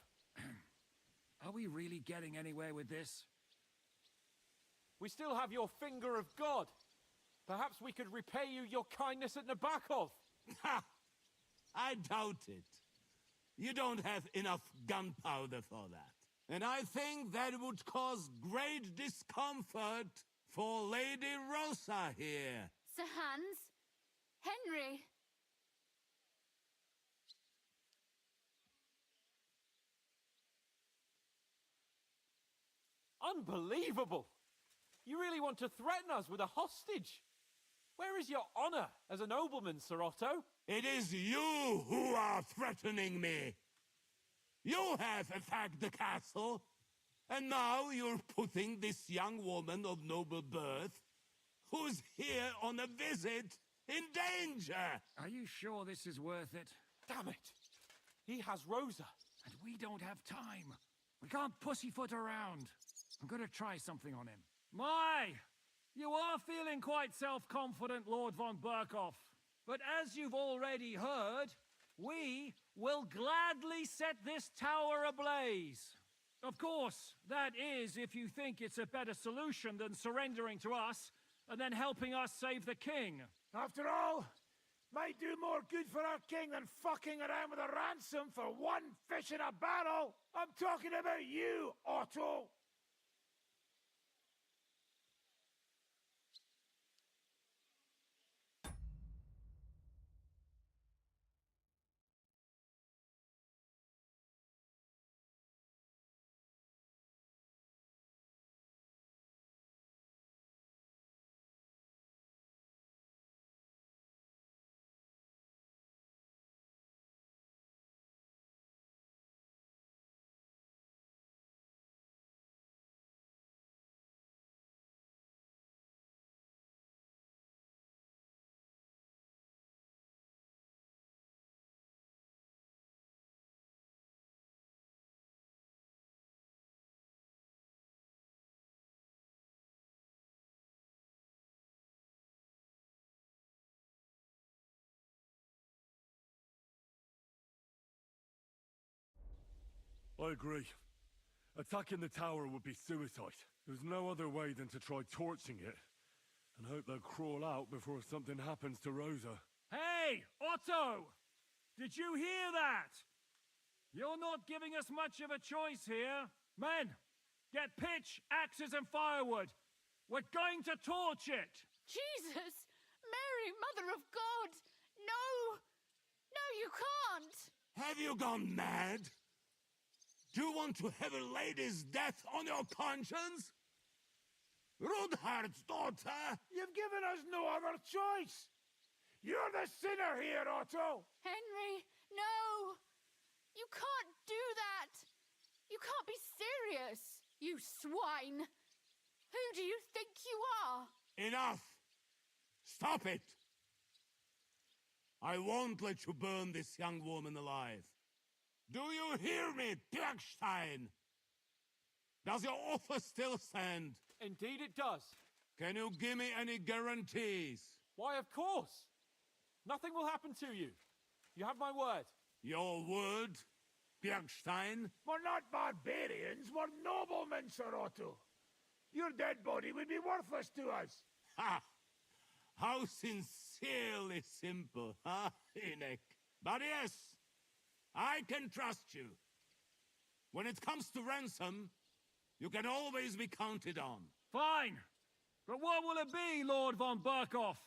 Are we really getting anywhere with this? We still have your finger of God. Perhaps we could repay you your kindness at Nabokov. Ha! I doubt it. You don't have enough gunpowder for that. And I think that would cause great discomfort for Lady Rosa here. Sir Hans? Henry? Unbelievable! You really want to threaten us with a hostage? Where is your honor as a nobleman, Sir Otto? It is you who are threatening me. You have attacked the castle, and now you're putting this young woman of noble birth, who's here on a visit, in danger. Are you sure this is worth it? Damn it! He has Rosa. And we don't have time. We can't pussyfoot around. I'm gonna try something on him. My! You are feeling quite self-confident, Lord von Berkhoff. But as you've already heard, we will gladly set this tower ablaze. Of course, that is if you think it's a better solution than surrendering to us and then helping us save the king. After all, might do more good for our king than fucking around with a ransom for one fish in a barrel. I'm talking about you, Otto. I agree. Attacking the tower would be suicide. There's no other way than to try torching it, and hope they'll crawl out before something happens to Rosa. Hey, Otto! Did you hear that? You're not giving us much of a choice here. Men, get pitch, axes, and firewood. We're going to torch it! Jesus! Mary, Mother of God! No! No, you can't! Have you gone mad? Do you want to have a lady's death on your conscience? Rudhard's daughter! You've given us no other choice. You're the sinner here, Otto. Henry, no! You can't do that! You can't be serious, you swine! Who do you think you are? Enough! Stop it! I won't let you burn this young woman alive. Do you hear me, Pirkstein? Does your offer still stand? Indeed it does. Can you give me any guarantees? Why, of course. Nothing will happen to you. You have my word. Your word, Pirkstein? We're not barbarians, we're noblemen, Sir Otto. Your dead body would be worthless to us. Ha! How sincerely simple, huh, Enoch? But yes, I can trust you. When it comes to ransom, you can always be counted on. Fine. But what will it be, Lord von Berkhoff?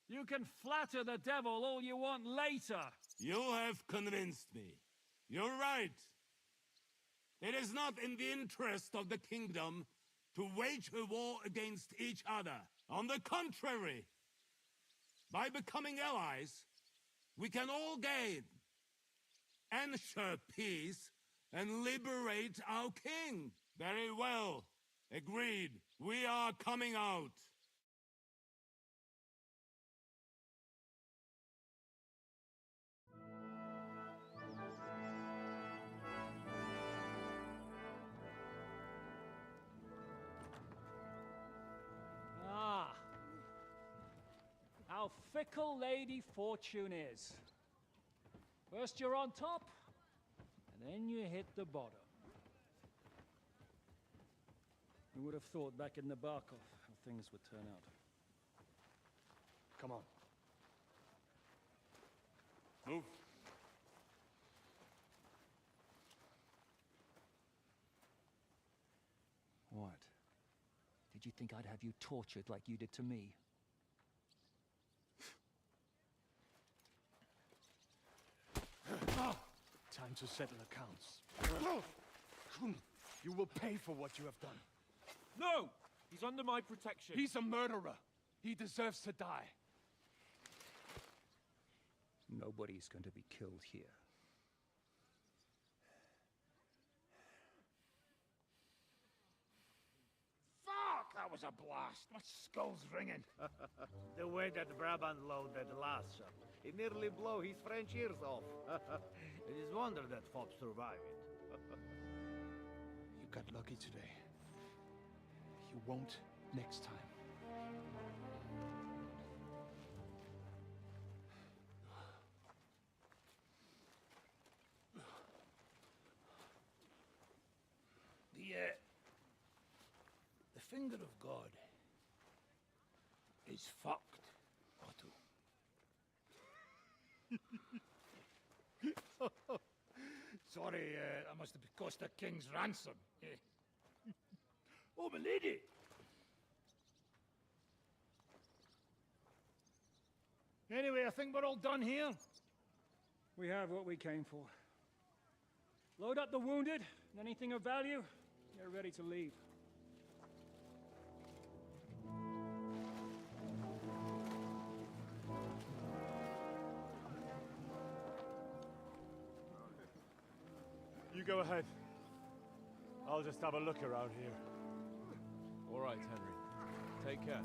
You can flatter the devil all you want later. You have convinced me. You're right. It is not in the interest of the kingdom to wage a war against each other. On the contrary, by becoming allies, we can all gain, ensure peace, and liberate our king. Very well. Agreed. We are coming out. Ah. How fickle Lady Fortune is. First you're on top, and then you hit the bottom. Who would have thought back in the Barkov how things would turn out? Come on. Move. What? Did you think I'd have you tortured like you did to me? Time to settle accounts. You will pay for what you have done. No! He's under my protection. He's a murderer. He deserves to die. Nobody's going to be killed here. Fuck! That was a blast. My skull's ringing. The way that Brabant loaded last, He nearly blow his French ears off. It is wonder that fop survived it. You got lucky today. You won't next time. The finger of God is fucked, Otto. Sorry, that must have cost a king's ransom. Oh, my lady! Anyway, I think we're all done here. We have what we came for. Load up the wounded, and anything of value, they're ready to leave. You go ahead. I'll just have a look around here. All right, Henry. Take care.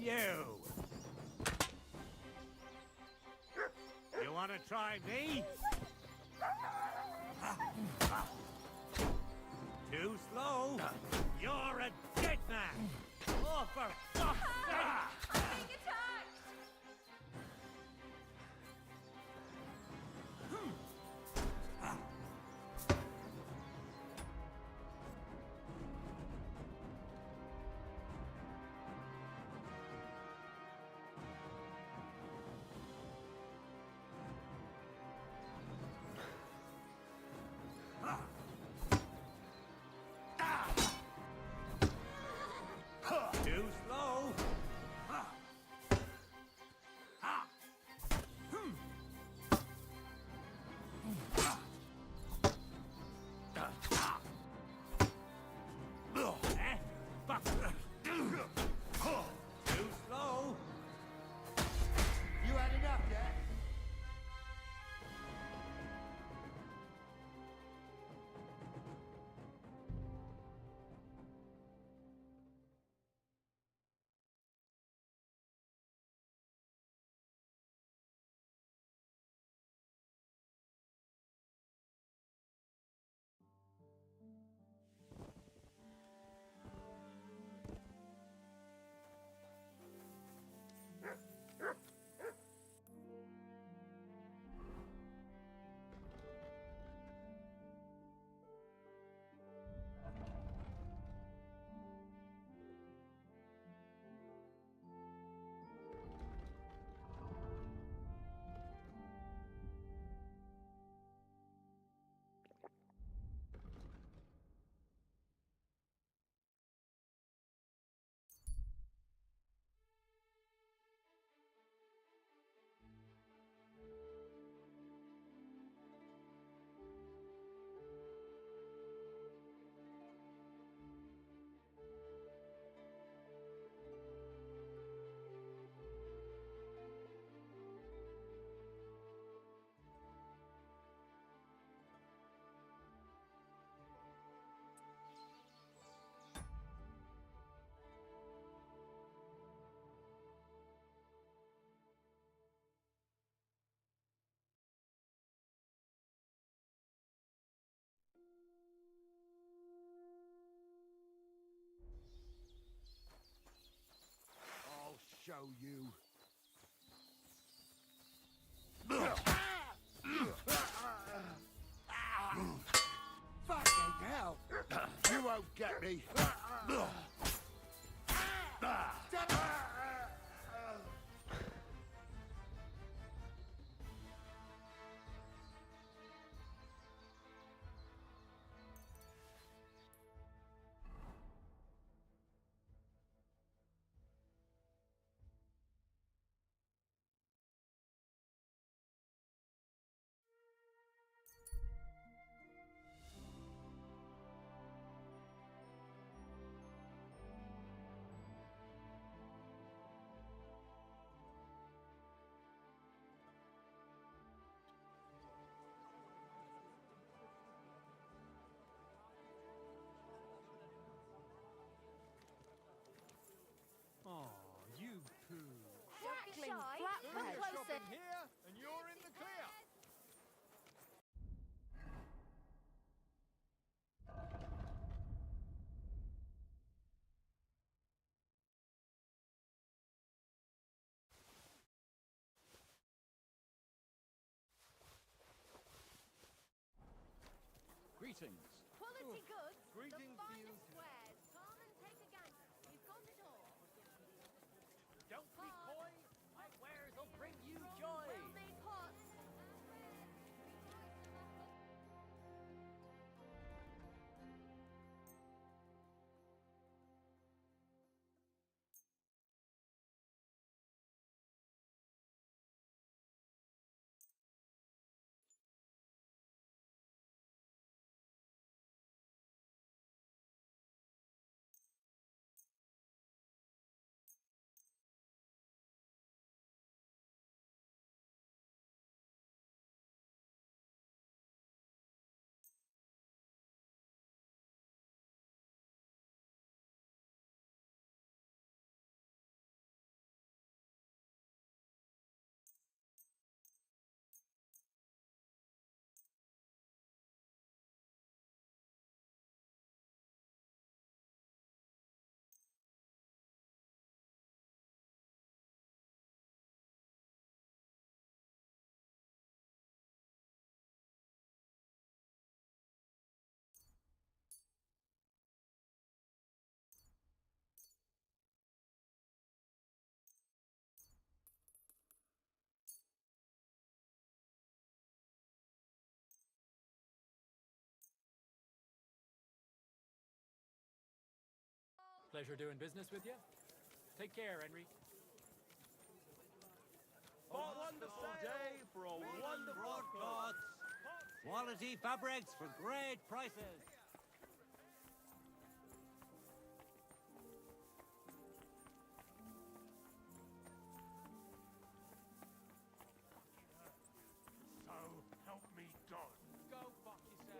you! You wanna try me? Too slow! You're a dead man! Oh, for fuck's sake! I'm being attacked! Too slow! Eh? Fuck. Too slow! You had enough yet? I'll show you. Fucking hell! You won't get me! You poo. Crackling flatbread. Come closer. Here, and you're in the clear. Greetings. Quality goods. Greetings the to you. finest wares. Come and take a gander. We've got it all. Don't be coy. My wares will bring you joy. Well-made pots. Pleasure doing business with you. Take care, Henry. A wonderful day for a wonderful cloth. Quality fabrics for great prices. So help me God. Go fuck yourself.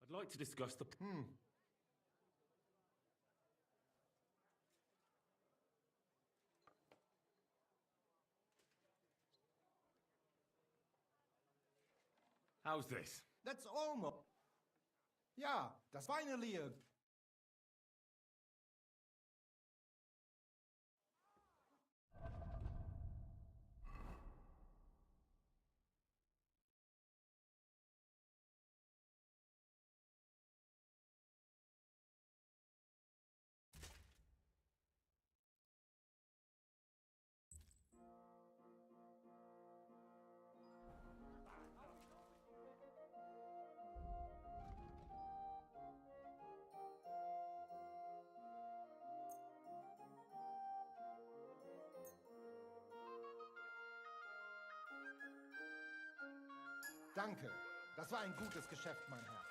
I'd like to discuss the... How's this? That's almost. Ja, das finally a. Danke. Das war ein gutes Geschäft, mein Herr.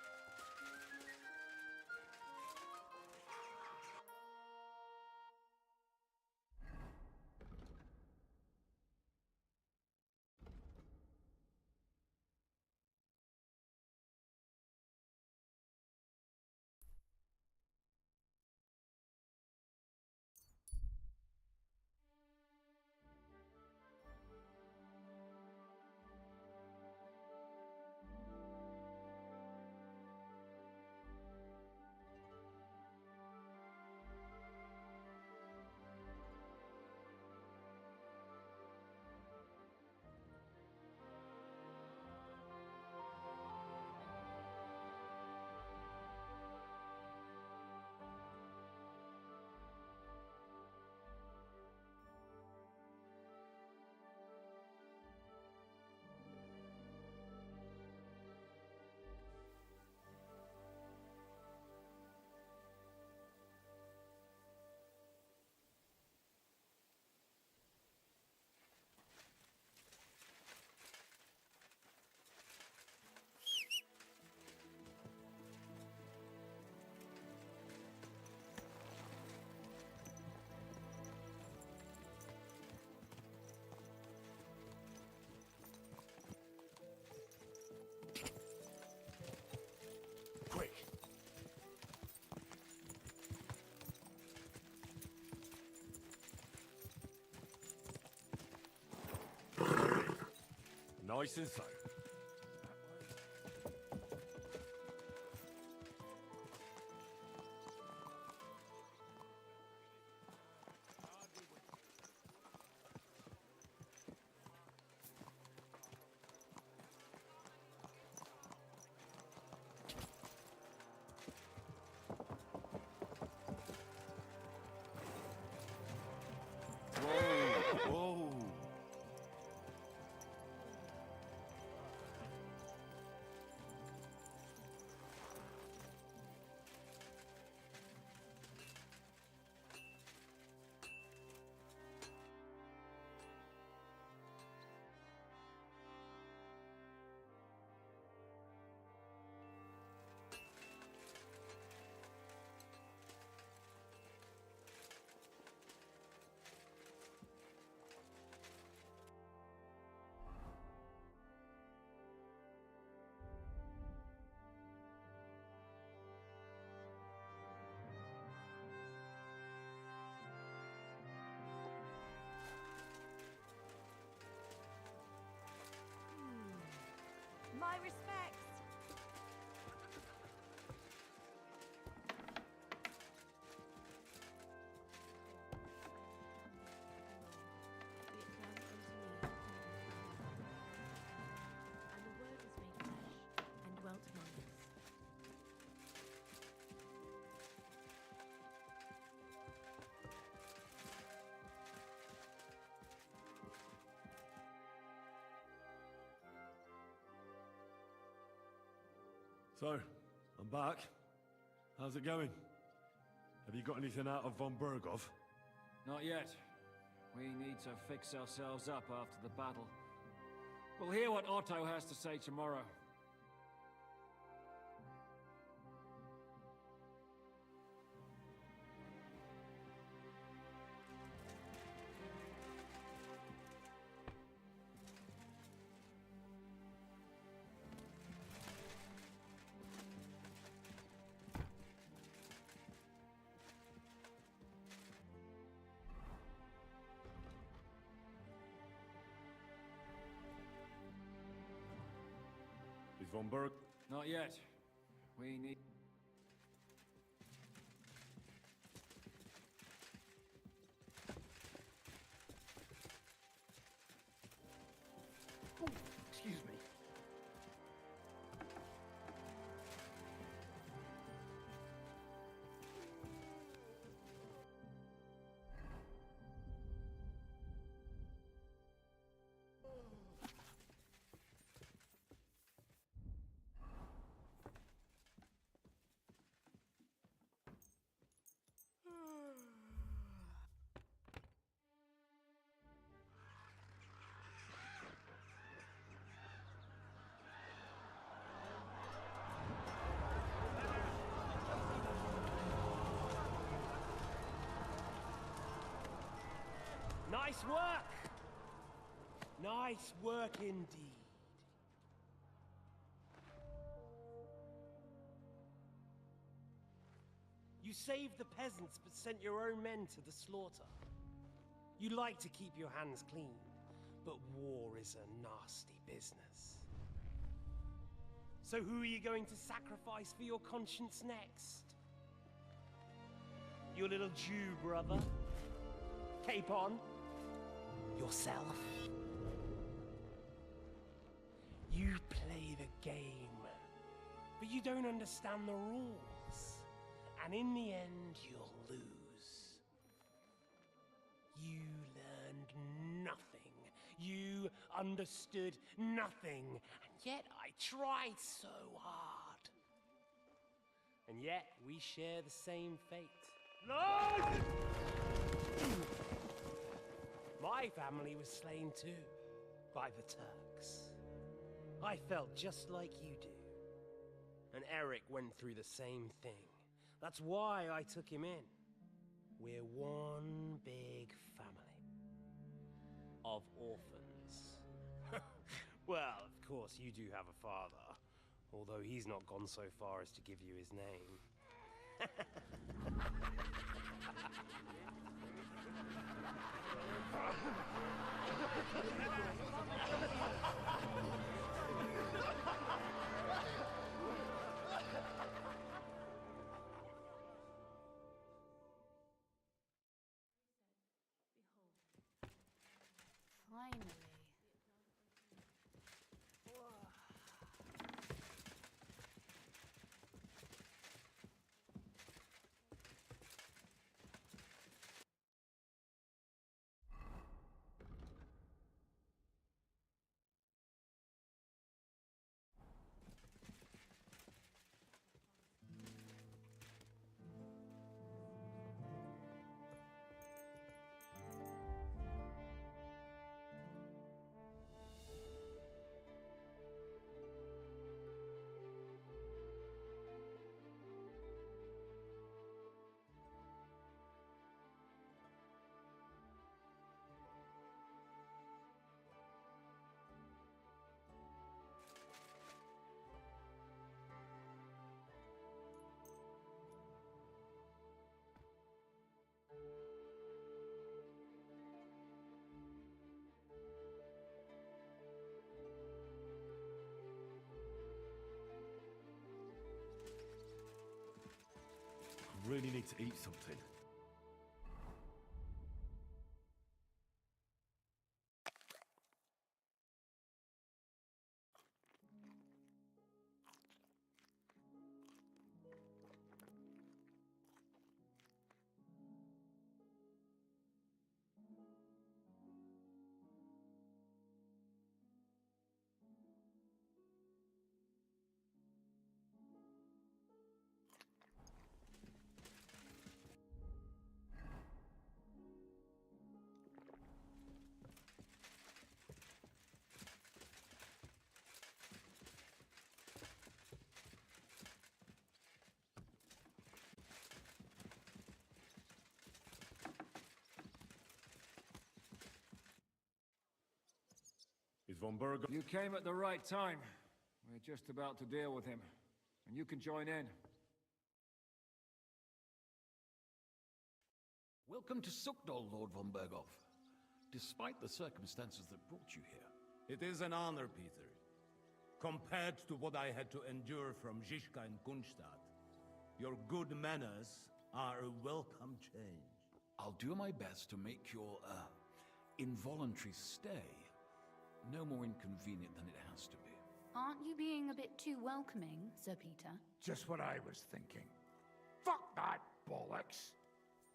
Nice and slow. Whoa! So, I'm back. How's it going? Have you got anything out of von Bergov? Not yet. We need to fix ourselves up after the battle. We'll hear what Otto has to say tomorrow. Is von Berg... Not yet. We need... Oh, excuse me. Nice work! Nice work indeed. You saved the peasants but sent your own men to the slaughter. You like to keep your hands clean, but war is a nasty business. So who are you going to sacrifice for your conscience next? Your little Jew brother? Cape on? Yourself? You play the game, but you don't understand the rules. And in the end, you'll lose. You learned nothing. You understood nothing. And yet I tried so hard. And yet we share the same fate. Lord! My family was slain too, by the Turks. I felt just like you do. And Eric went through the same thing. That's why I took him in. We're one big family. Of orphans. Well, of course you do have a father. Although he's not gone so far as to give you his name. Finally. I really need to eat something. Is von Berg... You came at the right time. We're just about to deal with him. And you can join in. Welcome to Sukdol, Lord von Berghoff. Despite the circumstances that brought you here. It is an honor, Peter. Compared to what I had to endure from Zizka and Kunstadt, your good manners are a welcome change. I'll do my best to make your, involuntary stay no more inconvenient than it has to be. Aren't you being a bit too welcoming, Sir Peter? Just what I was thinking. Fuck that bollocks!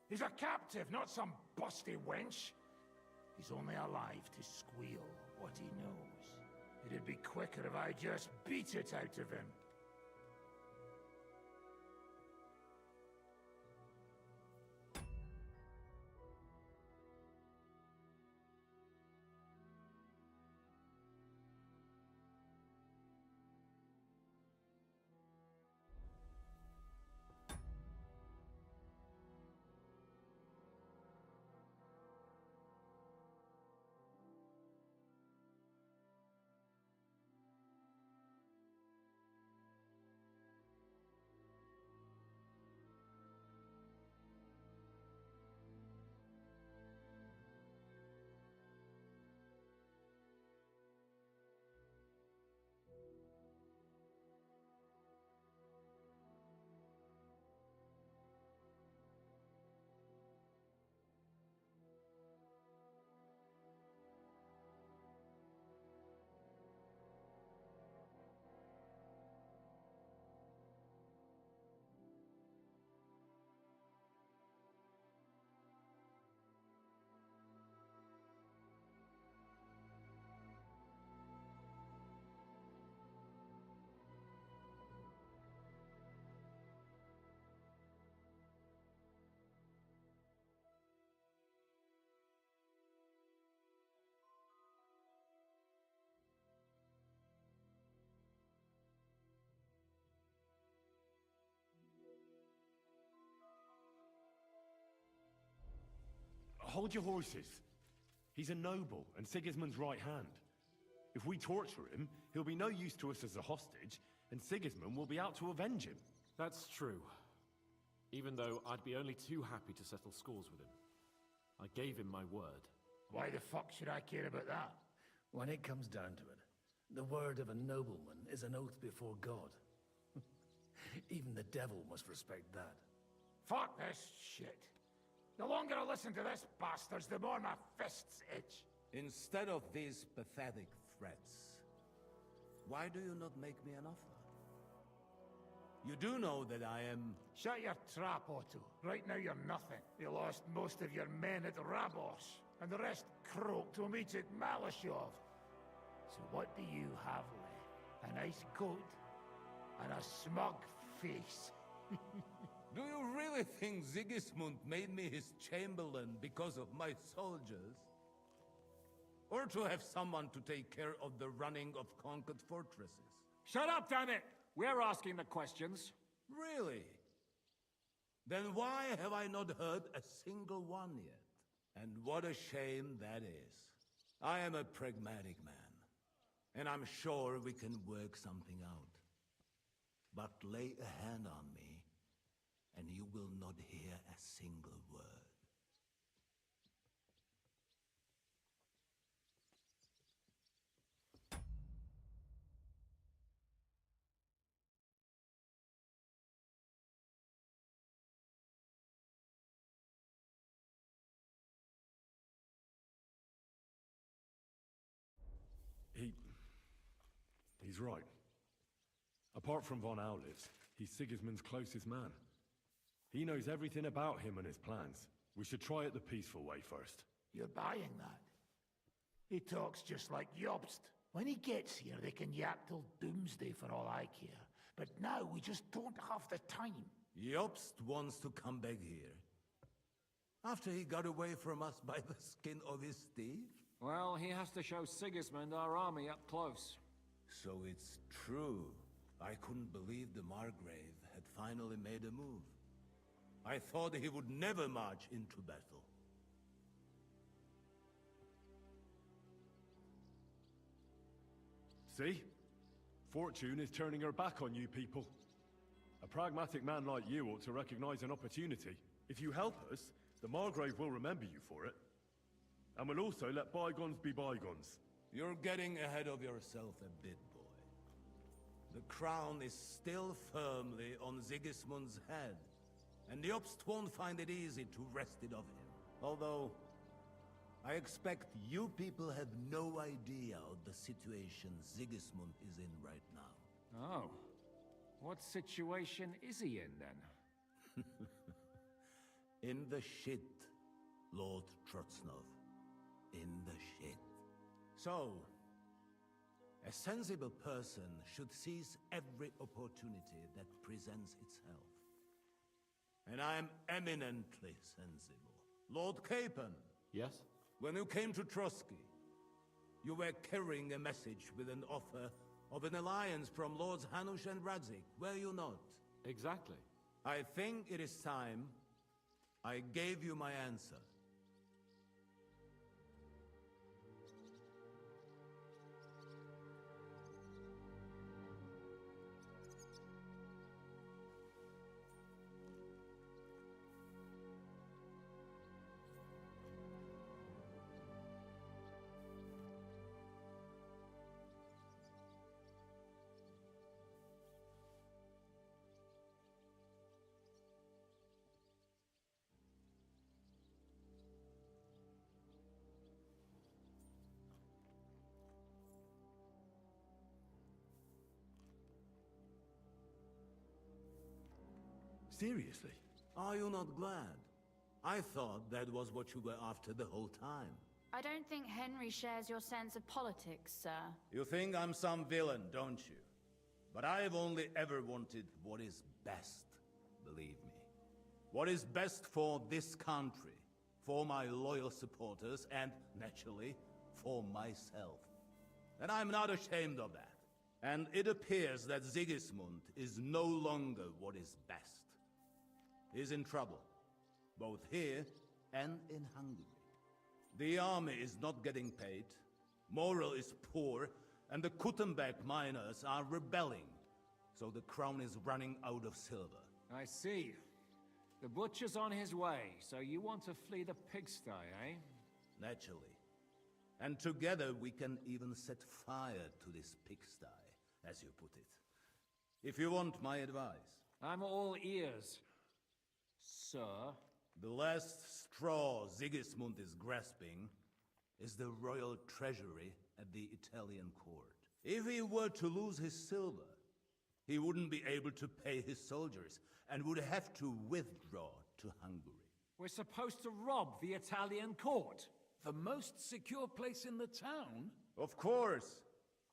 He's a captive, not some busty wench. He's only alive to squeal what he knows. It'd be quicker if I just beat it out of him. Hold your horses. He's a noble and Sigismund's right hand. If we torture him, he'll be no use to us as a hostage, and Sigismund will be out to avenge him. That's true. Even though I'd be only too happy to settle scores with him. I gave him my word. Why the fuck should I care about that? When it comes down to it, the word of a nobleman is an oath before God. Even the devil must respect that. Fuck this shit. The longer I listen to this bastards, the more my fists itch. Instead of these pathetic threats, why do you not make me an offer? You do know that I am... Shut your trap, Otto. Right now you're nothing. You lost most of your men at Rabos, and the rest croaked when we took Malashov. So what do you have left? A nice coat and a smug face. Do you really think Sigismund made me his chamberlain because of my soldiers? Or to have someone to take care of the running of conquered fortresses? Shut up, damn it! We're asking the questions. Really? Then why have I not heard a single one yet? And what a shame that is. I am a pragmatic man, and I'm sure we can work something out. But lay a hand on me, and you will not hear a single word. He's right. Apart from von Aulitz, he's Sigismund's closest man. He knows everything about him and his plans. We should try it the peaceful way first. You're buying that? He talks just like Jobst. When he gets here, they can yap till doomsday for all I care. But now we just don't have the time. Jobst wants to come back here. After he got away from us by the skin of his teeth? Well, he has to show Sigismund our army up close. So it's true. I couldn't believe the Margrave had finally made a move. I thought he would never march into battle. See? Fortune is turning her back on you people. A pragmatic man like you ought to recognize an opportunity. If you help us, the Margrave will remember you for it. And will also let bygones be bygones. You're getting ahead of yourself a bit, boy. The crown is still firmly on Sigismund's head, and the Obst won't find it easy to wrest it of him. Although, I expect you people have no idea of the situation Sigismund is in right now. Oh. What situation is he in, then? In the shit, Lord Trotznov. In the shit. So, a sensible person should seize every opportunity that presents itself. And I am eminently sensible. Lord Capon. Yes? When you came to Trotsky, you were carrying a message with an offer of an alliance from Lords Hanush and Radzik, were you not? Exactly. I think it is time I gave you my answer. Seriously? Are you not glad? I thought that was what you were after the whole time. I don't think Henry shares your sense of politics, sir. You think I'm some villain, don't you? But I've only ever wanted what is best, believe me. What is best for this country, for my loyal supporters, and, naturally, for myself. And I'm not ashamed of that. And it appears that Sigismund is no longer what is best. He's in trouble, both here and in Hungary. The army is not getting paid, morale is poor, and the Kuttenberg miners are rebelling, so the crown is running out of silver. I see. The butcher's on his way, so you want to flee the pigsty, eh? Naturally. And together we can even set fire to this pigsty, as you put it. If you want my advice. I'm all ears. Sir? The last straw Sigismund is grasping is the royal treasury at the Italian court. If he were to lose his silver, he wouldn't be able to pay his soldiers and would have to withdraw to Hungary. We're supposed to rob the Italian court. The most secure place in the town? Of course.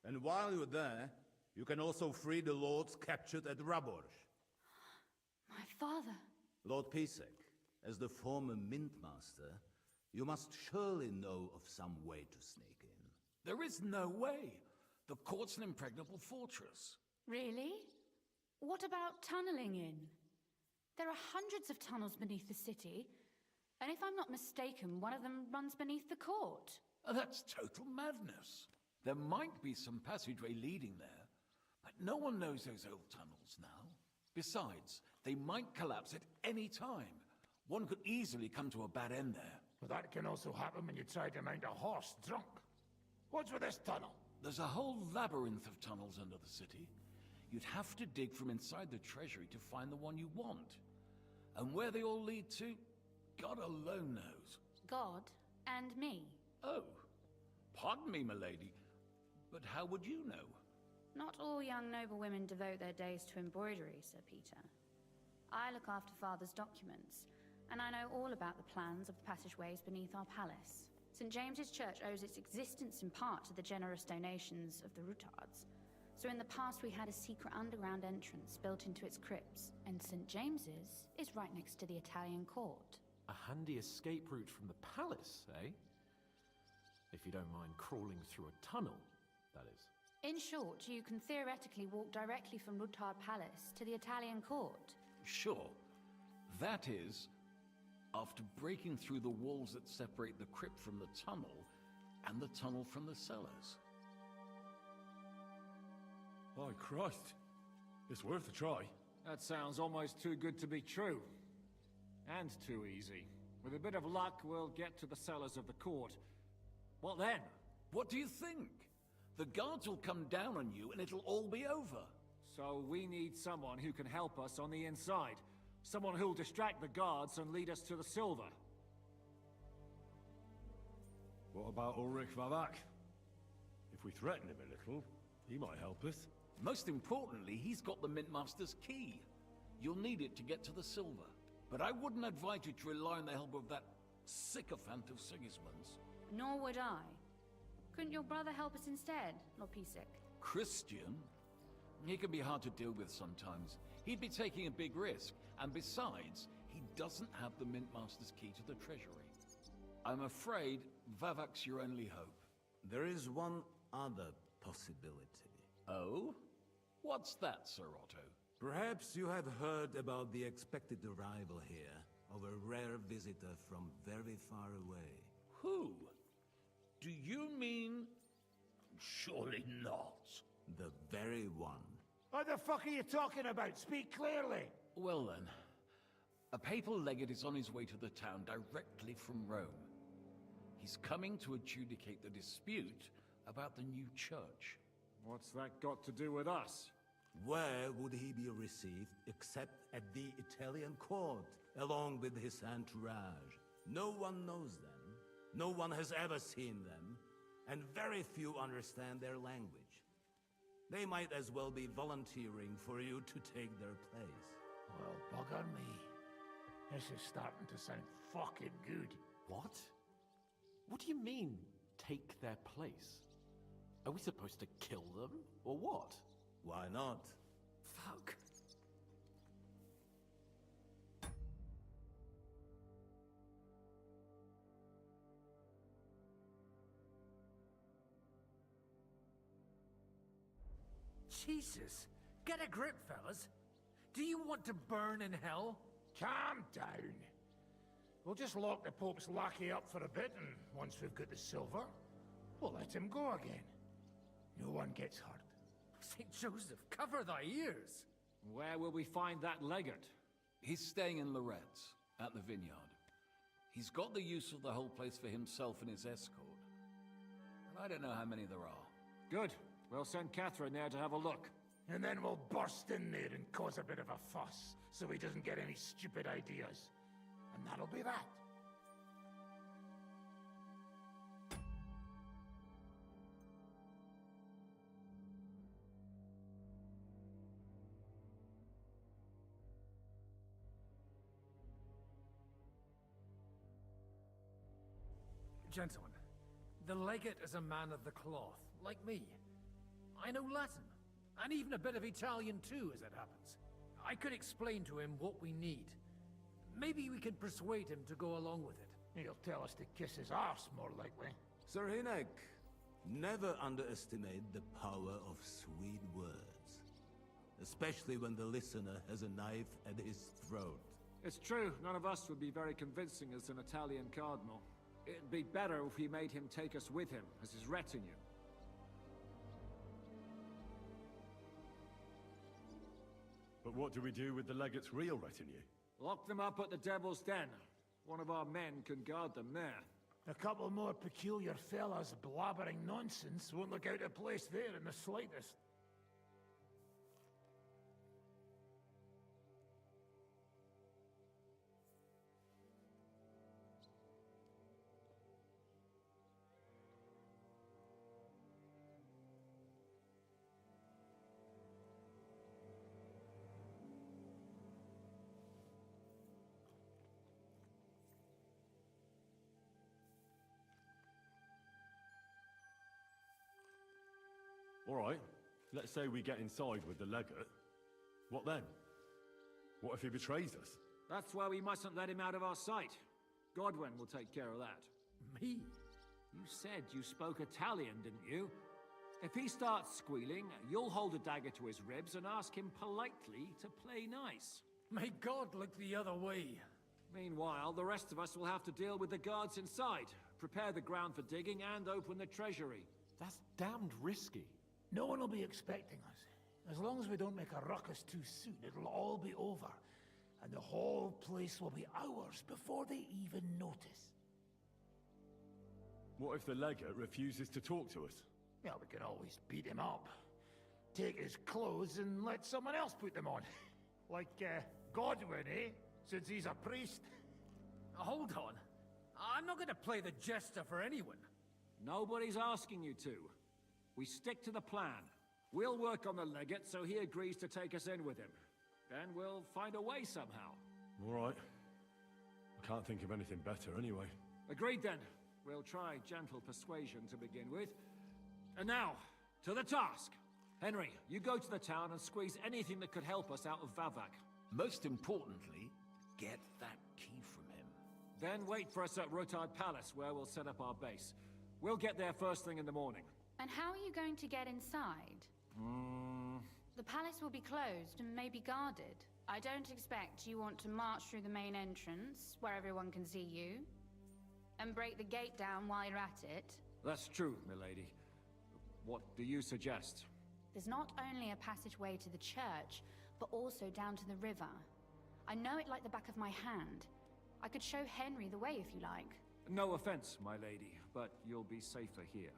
And while you're there, you can also free the lords captured at Raborj. My father. Lord Pisek, as the former mint master, you must surely know of some way to sneak in. There is no way. The court's an impregnable fortress. Really? What about tunneling in? There are hundreds of tunnels beneath the city, and if I'm not mistaken, one of them runs beneath the court. That's total madness. There might be some passageway leading there, but no one knows those old tunnels now. Besides, they might collapse at any time. One could easily come to a bad end there. But that can also happen when you try to mount a horse drunk. What's with this tunnel? There's a whole labyrinth of tunnels under the city. You'd have to dig from inside the treasury to find the one you want. And where they all lead to, God alone knows. God and me. Oh, pardon me, milady, but how would you know? Not all young noble women devote their days to embroidery, Sir Peter. I look after Father's documents, and I know all about the plans of the passageways beneath our palace. St. James's Church owes its existence in part to the generous donations of the Rutards. So in the past we had a secret underground entrance built into its crypts, and St. James's is right next to the Italian court. A handy escape route from the palace, eh? If you don't mind crawling through a tunnel, that is. In short, you can theoretically walk directly from Rutard Palace to the Italian court. Sure. That is, after breaking through the walls that separate the crypt from the tunnel, and the tunnel from the cellars. By Christ. It's worth a try. That sounds almost too good to be true. And too easy. With a bit of luck, we'll get to the cellars of the court. What then? What do you think? The guards will come down on you and it'll all be over. So we need someone who can help us on the inside. Someone who'll distract the guards and lead us to the silver. What about Ulrich Vavak? If we threaten him a little, he might help us. Most importantly, he's got the Mintmaster's key. You'll need it to get to the silver. But I wouldn't advise you to rely on the help of that sycophant of Sigismund's. Nor would I. Couldn't your brother help us instead, Lord Pisik? Christian? He can be hard to deal with sometimes. He'd be taking a big risk, and besides, he doesn't have the Mintmaster's key to the treasury. I'm afraid Vavak's your only hope. There is one other possibility. Oh? What's that, Sir Otto? Perhaps you have heard about the expected arrival here of a rare visitor from very far away. Who? Do you mean... Surely not. The very one. What the fuck are you talking about? Speak clearly. Well then, a papal legate is on his way to the town directly from Rome. He's coming to adjudicate the dispute about the new church. What's that got to do with us? Where would he be received except at the Italian court, along with his entourage? No one knows them, no one has ever seen them, and very few understand their language. They might as well be volunteering for you to take their place. Well, bugger me. This is starting to sound fucking good. What? What do you mean, take their place? Are we supposed to kill them, or what? Why not? Fuck. Jesus! Get a grip, fellas! Do you want to burn in hell? Calm down. We'll just lock the Pope's lackey up for a bit, and once we've got the silver, we'll let him go again. No one gets hurt. St. Joseph, cover thy ears! Where will we find that legate? He's staying in Loretz, at the vineyard. He's got the use of the whole place for himself and his escort. But I don't know how many there are. Good. We'll send Catherine there to have a look. And then we'll burst in there and cause a bit of a fuss, so he doesn't get any stupid ideas. And that'll be that. Gentlemen, the legate is a man of the cloth, like me. I know Latin, and even a bit of Italian too, as it happens. I could explain to him what we need. Maybe we can persuade him to go along with it. He'll tell us to kiss his arse, more likely. Sir Hinek, never underestimate the power of sweet words. Especially when the listener has a knife at his throat. It's true, none of us would be very convincing as an Italian cardinal. It'd be better if we made him take us with him, as his retinue. But what do we do with the legate's real retinue? Lock them up at the Devil's Den. One of our men can guard them there. A couple more peculiar fellas blabbering nonsense won't look out of place there in the slightest. All right, let's say we get inside with the legate. What then? What if he betrays us? That's why we mustn't let him out of our sight. Godwin will take care of that. Me? You said you spoke Italian, didn't you? If he starts squealing, you'll hold a dagger to his ribs and ask him politely to play nice. May God look the other way. Meanwhile, the rest of us will have to deal with the guards inside, prepare the ground for digging, and open the treasury. That's damned risky. No one will be expecting us. As long as we don't make a ruckus too soon, it'll all be over. And the whole place will be ours before they even notice. What if the legate refuses to talk to us? Yeah, we can always beat him up. Take his clothes and let someone else put them on. Like, Godwin, eh? Since he's a priest. Hold on. I'm not gonna play the jester for anyone. Nobody's asking you to. We stick to the plan. We'll work on the legate so he agrees to take us in with him. Then we'll find a way somehow. All right. I can't think of anything better anyway. Agreed then. We'll try gentle persuasion to begin with. And now, to the task. Henry, you go to the town and squeeze anything that could help us out of Vavak. Most importantly, get that key from him. Then wait for us at Rotard Palace, where we'll set up our base. We'll get there first thing in the morning. And how are you going to get inside? The palace will be closed and maybe guarded. I don't expect you want to march through the main entrance, where everyone can see you, and break the gate down while you're at it. That's true, milady. What do you suggest? There's not only a passageway to the church, but also down to the river. I know it like the back of my hand. I could show Henry the way if you like. No offense, my lady, but you'll be safer here.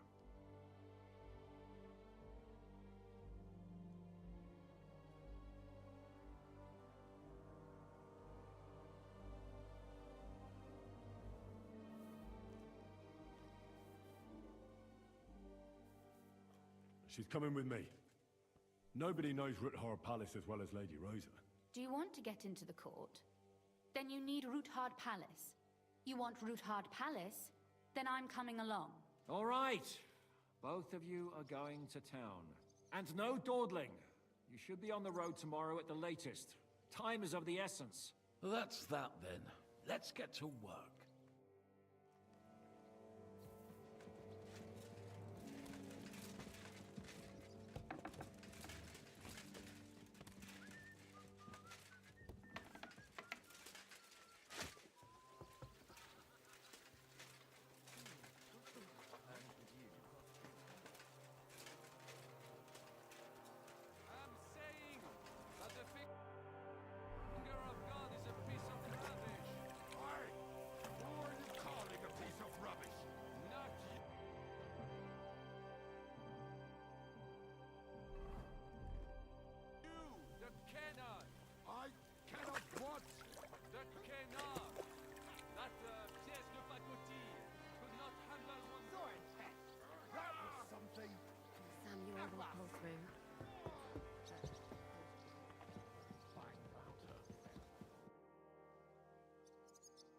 She's coming with me. Nobody knows Rutthard Palace as well as Lady Rosa. Do you want to get into the court? Then you need Rutthard Palace. You want Rutthard Palace? Then I'm coming along. All right. Both of you are going to town. And no dawdling. You should be on the road tomorrow at the latest. Time is of the essence. Well, that's that then. Let's get to work.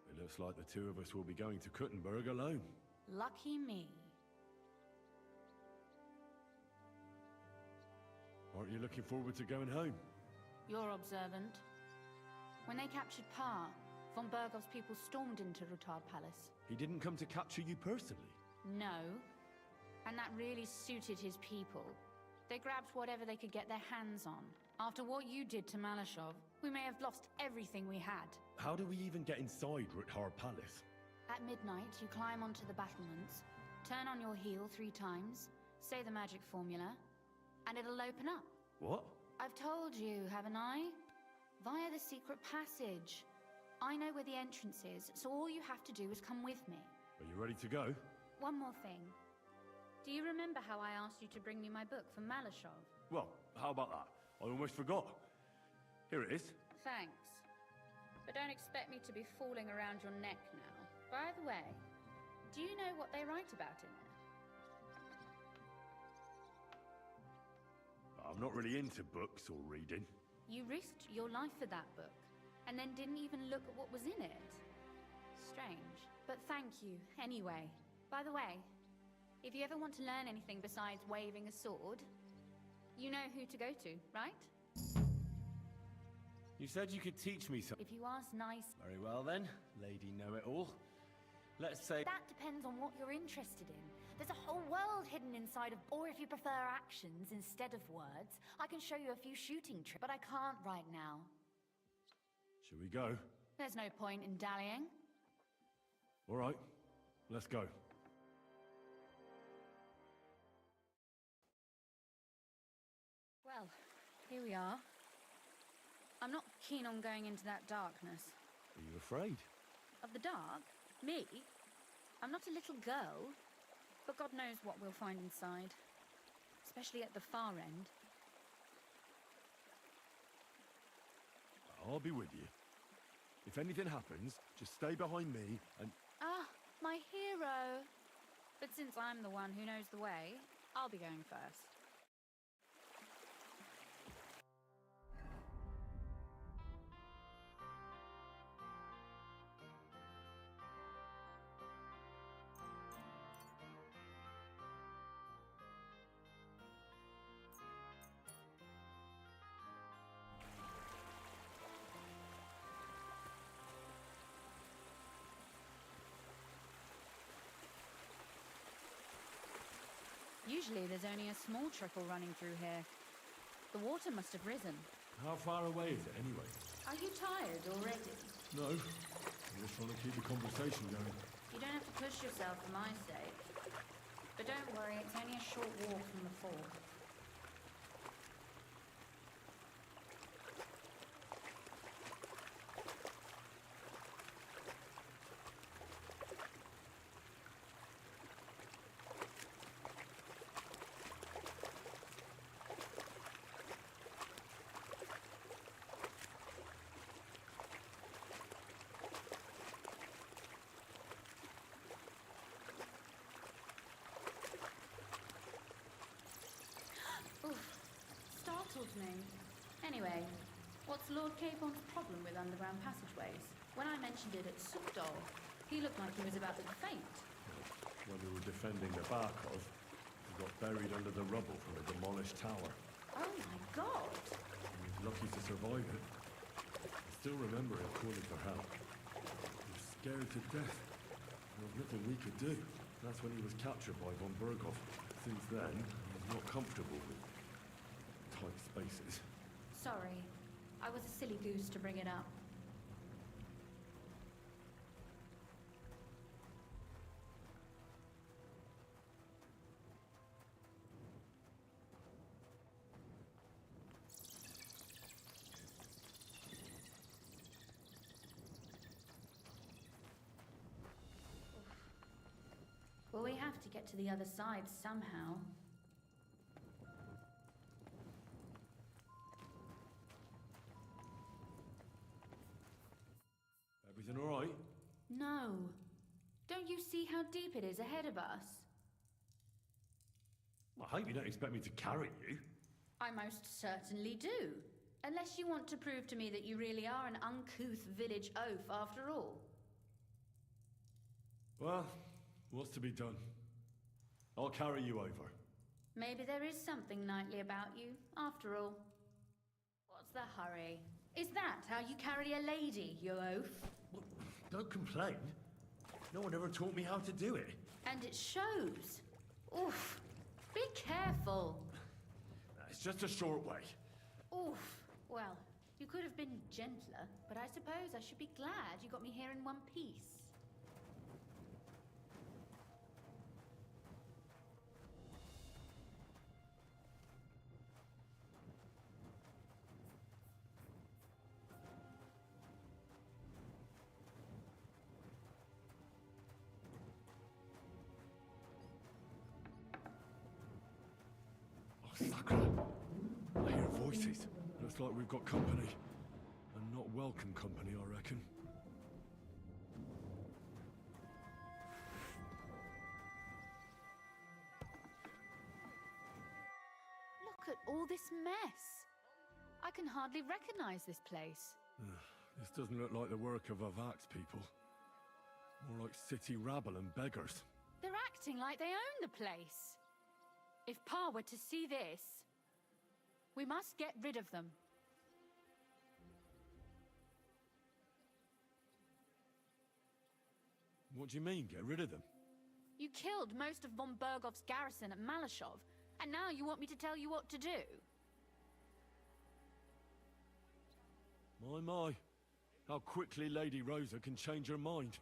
It looks like the two of us will be going to Kuttenberg alone. Lucky me. Aren't you looking forward to going home? You're observant. When they captured Pa, von Bergov's people stormed into Rutthard Palace. He didn't come to capture you personally? No. And that really suited his people. They grabbed whatever they could get their hands on. After what you did to Malashov, we may have lost everything we had. How do we even get inside Rutthard Palace? At midnight, you climb onto the battlements, turn on your heel 3 times, say the magic formula, and it'll open up. What? I've told you, haven't I? Via the secret passage. I know where the entrance is, so all you have to do is come with me. Are you ready to go? One more thing. Do you remember how I asked you to bring me my book from Malashov? Well, how about that? I almost forgot. Here it is. Thanks. But don't expect me to be falling around your neck now. By the way, do you know what they write about in there? I'm not really into books or reading. You risked your life for that book, and then didn't even look at what was in it. Strange. But thank you, anyway. By the way, if you ever want to learn anything besides waving a sword, you know who to go to, right? You said you could teach me something. If you ask nice... Very well then, Lady Know-It-All. Let's say... That depends on what you're interested in. There's a whole world hidden inside of... Or if you prefer actions instead of words, I can show you a few shooting tricks, but I can't right now. Shall we go? There's no point in dallying. All right, let's go. Well, Here we are. I'm not keen on going into that darkness. Are you afraid? Of the dark? Me? I'm not a little girl. But God knows what we'll find inside. Especially at the far end. I'll be with you. If anything happens, just stay behind me and... Ah, my hero! But since I'm the one who knows the way, I'll be going first. Usually there's only a small trickle running through here. The water must have risen. How far away is it anyway? Are you tired already? No. I'm just trying to keep the conversation going. You don't have to push yourself for my sake. But don't worry, it's only a short walk from the fort. Me. Anyway, what's Lord Capon's problem with underground passageways? When I mentioned it at Sepstrup, he looked like he was about to faint. When we were defending the Barkov, he got buried under the rubble from a demolished tower. Oh my god! He was lucky to survive it. I still remember him calling for help. He was scared to death. There was nothing we could do. That's when he was captured by von Berghoff. Since then, he was not comfortable with tight spaces. Sorry. I was a silly goose to bring it up. Well, we have to get to the other side somehow. Everything all right? No. Don't you see how deep it is ahead of us? I hope you don't expect me to carry you. I most certainly do. Unless you want to prove to me that you really are an uncouth village oaf after all. Well, what's to be done? I'll carry you over. Maybe there is something knightly about you, after all. What's the hurry? Is that how you carry a lady, you oaf? Well, don't complain. No one ever taught me how to do it. And it shows. Oof. Be careful. It's just a short way. Oof. Well, you could have been gentler, but I suppose I should be glad you got me here in one piece. Sakra! I hear voices. Looks like we've got company. And not welcome company, I reckon. Look at all this mess. I can hardly recognize this place. This doesn't look like the work of Avak's people. More like city rabble and beggars. They're acting like they own the place. If Pa were to see this, we must get rid of them. What do you mean, get rid of them? You killed most of von Bergoff's garrison at Malashov, and now you want me to tell you what to do? My. How quickly Lady Rosa can change her mind.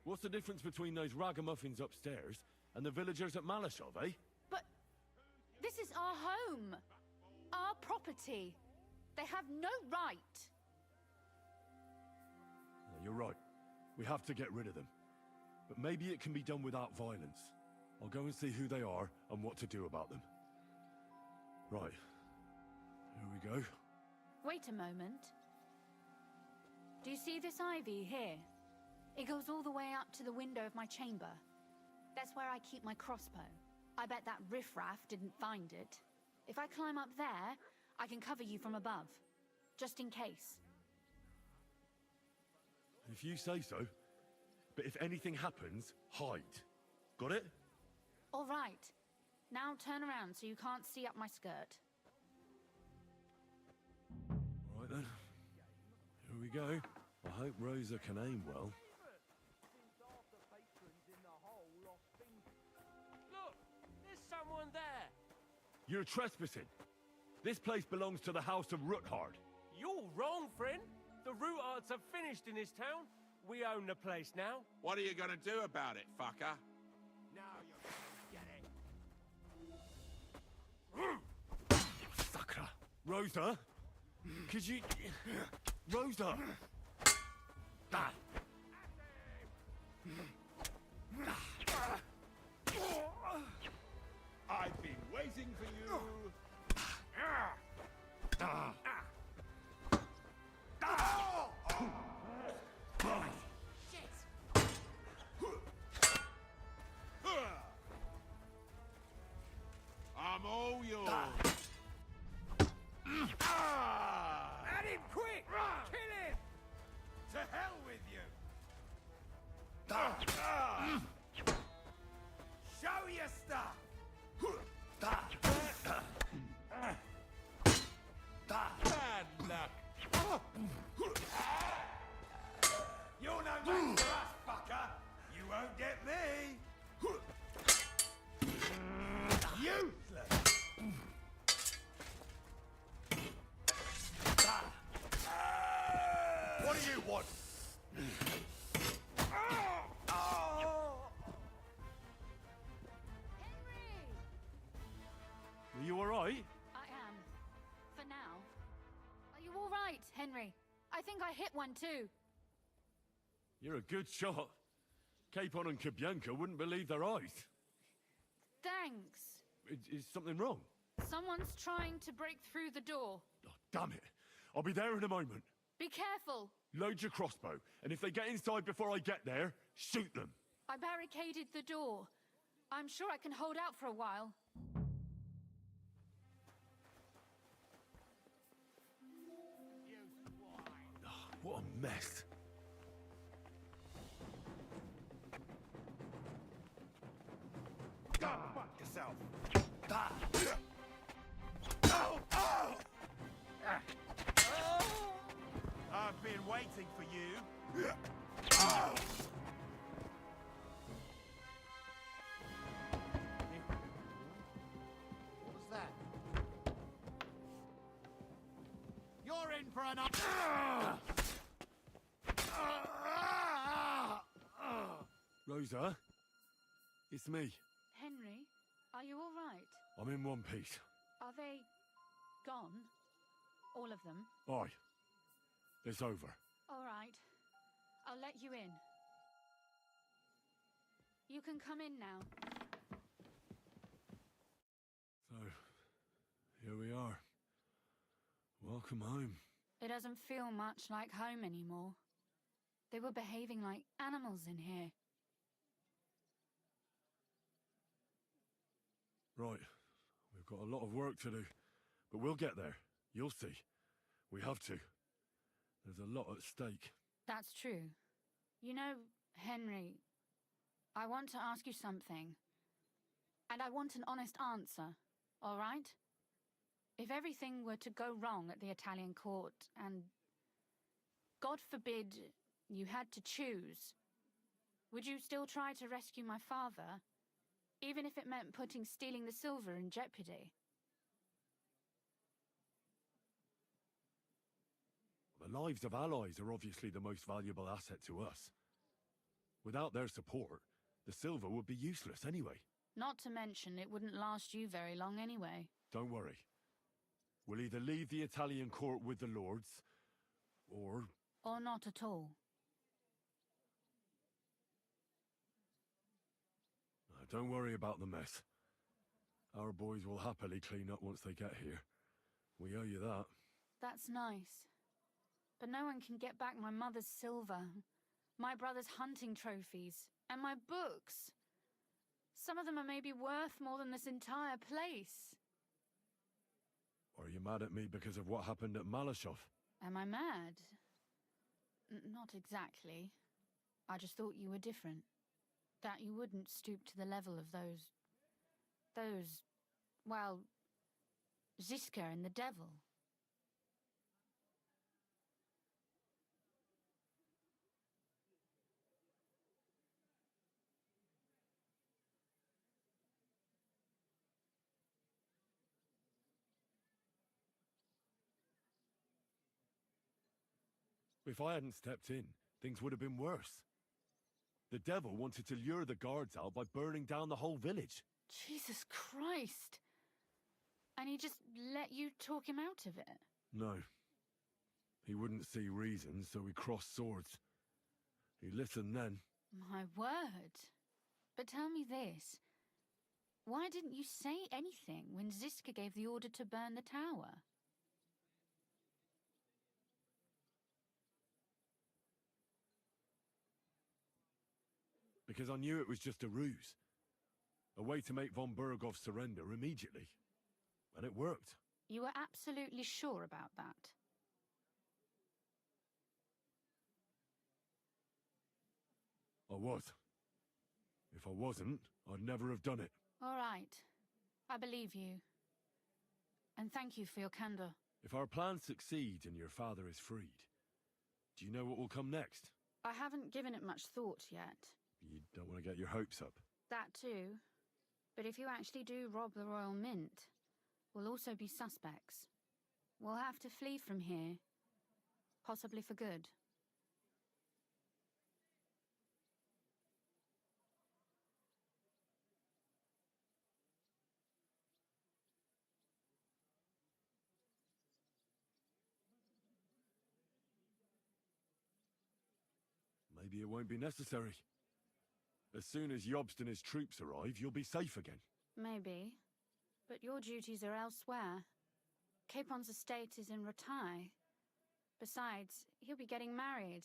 What's the difference between those ragamuffins upstairs and the villagers at Malashov, eh? But this is our home. Our property. They have no right. You're right. We have to get rid of them. But maybe it can be done without violence. I'll go and see who they are and what to do about them. Right. Here we go. Wait a moment. Do you see this ivy here? It goes all the way up to the window of my chamber. That's where I keep my crossbow. I bet that riffraff didn't find it. If I climb up there, I can cover you from above. Just in case. If you say so. But if anything happens, hide. Got it? All right. Now turn around so you can't see up my skirt. Right then. Here we go. I hope Rosa can aim well. Look, there's someone there. You're trespassing. This place belongs to the House of Roothard. You're wrong, friend. The Rootards are finished in this town. We own the place now. What are you gonna do about it, fucker? Now you're gonna get it. Sucker. Rosa? Could you... Rosa! Ah. I've been waiting for you. I'm all yours. At him quick! Kill him! To hell with you! Show your stuff! Bad luck. You're no match for us, fucker! You won't get me! Useless! What do you want? Are you alright? I am. For now. Are you all right, Henry? I think I hit one too. You're a good shot. Capon and Kabianka wouldn't believe their eyes. Thanks. Is something wrong? Someone's trying to break through the door. Oh, damn it. I'll be there in a moment. Be careful. Load your crossbow, and if they get inside before I get there, shoot them. I barricaded the door. I'm sure I can hold out for a while. Oh, what a mess. Go fuck yourself! I've been waiting for you. What was that? You're in for an Rosa? It's me. Henry, are you all right? I'm in one piece. Are they gone? All of them? Aye. It's over. All right. I'll let you in. You can come in now. So, here we are. Welcome home. It doesn't feel much like home anymore. They were behaving like animals in here. Right. We've got a lot of work to do. But we'll get there. You'll see. We have to. There's a lot at stake. That's true. You know, Henry, I want to ask you something. And I want an honest answer, all right? If everything were to go wrong at the Italian court, and God forbid you had to choose, would you still try to rescue my father, even if it meant putting stealing the silver in jeopardy? The lives of allies are obviously the most valuable asset to us. Without their support, the silver would be useless anyway. Not to mention it wouldn't last you very long anyway. Don't worry. We'll either leave the Italian court with the lords, or... Or not at all. Don't worry about the mess. Our boys will happily clean up once they get here. We owe you that. That's nice. But no one can get back my mother's silver, my brother's hunting trophies, and my books. Some of them are maybe worth more than this entire place. Are you mad at me because of what happened at Malashov? Am I mad? Not exactly. I just thought you were different. That you wouldn't stoop to the level of those... well... Ziska and the devil. If I hadn't stepped in, things would have been worse. The devil wanted to lure the guards out by burning down the whole village. Jesus Christ! And he just let you talk him out of it? No. He wouldn't see reason, so we crossed swords. He listened then. My word. But tell me this. Why didn't you say anything when Ziska gave the order to burn the tower? Because I knew it was just a ruse. A way to make von Berghoff surrender immediately. And it worked. You were absolutely sure about that? I was. If I wasn't, I'd never have done it. All right. I believe you. And thank you for your candor. If our plans succeed and your father is freed, do you know what will come next? I haven't given it much thought yet. You don't want to get your hopes up. That too. But if you actually do rob the Royal Mint, we'll also be suspects. We'll have to flee from here. Possibly for good. Maybe it won't be necessary. As soon as Jobst and his troops arrive, you'll be safe again. Maybe. But your duties are elsewhere. Capon's estate is in Ratai. Besides, he'll be getting married,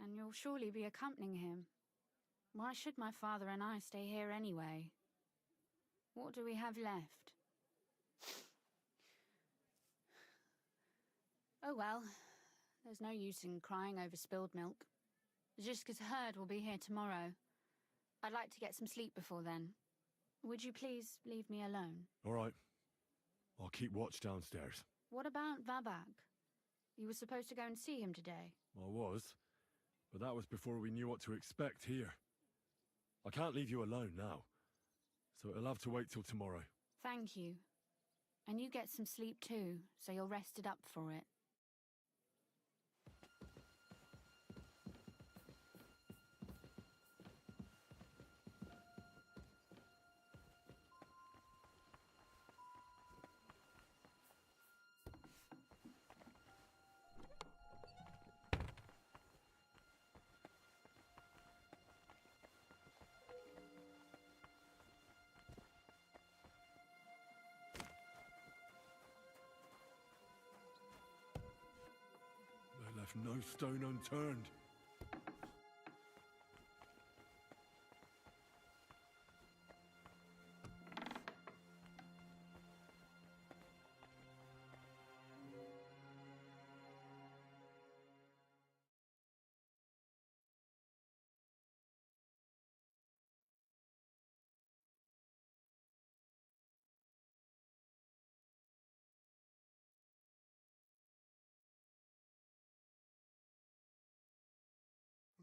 and you'll surely be accompanying him. Why should my father and I stay here anyway? What do we have left? Oh well, there's no use in crying over spilled milk. Ziska's herd will be here tomorrow. I'd like to get some sleep before then. Would you please leave me alone? All right. I'll keep watch downstairs. What about Vabak? You were supposed to go and see him today. I was, but that was before we knew what to expect here. I can't leave you alone now, so it'll have to wait till tomorrow. Thank you. And you get some sleep too, so you're rested up for it. They left no stone unturned.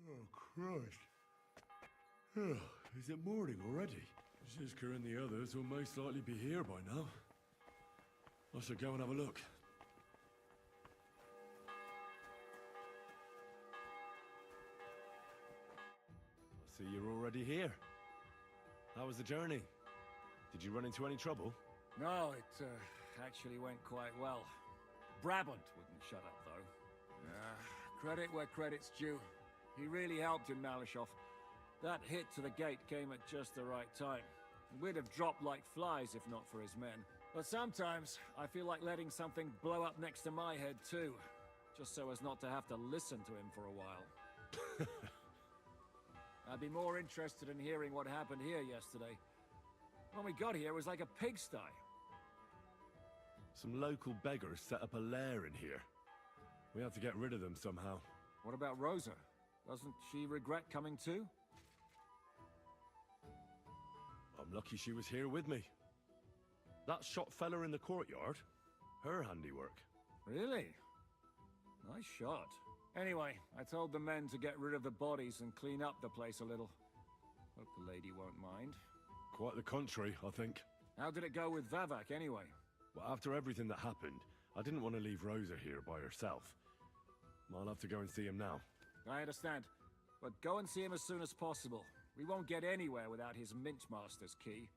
Oh, Christ. Oh, is it morning already? Ziska and the others will most likely be here by now. I should go and have a look. I see you're already here. How was the journey? Did you run into any trouble? No, actually went quite well. Brabant wouldn't shut up, though. Credit where credit's due. He really helped in Malishov. That hit to the gate came at just the right time. We'd have dropped like flies if not for his men. But sometimes, I feel like letting something blow up next to my head too. Just so as not to have to listen to him for a while. I'd be more interested in hearing what happened here yesterday. When we got here, it was like a pigsty. Some local beggars set up a lair in here. We had to get rid of them somehow. What about Rosa? Doesn't she regret coming too? I'm lucky she was here with me. That shot fella in the courtyard, her handiwork. Really? Nice shot. Anyway, I told the men to get rid of the bodies and clean up the place a little. Hope the lady won't mind. Quite the contrary, I think. How did it go with Vavak, anyway? Well, after everything that happened, I didn't want to leave Rosa here by herself. I'll have to go and see him now. I understand. But go and see him as soon as possible. We won't get anywhere without his Mint Master's key.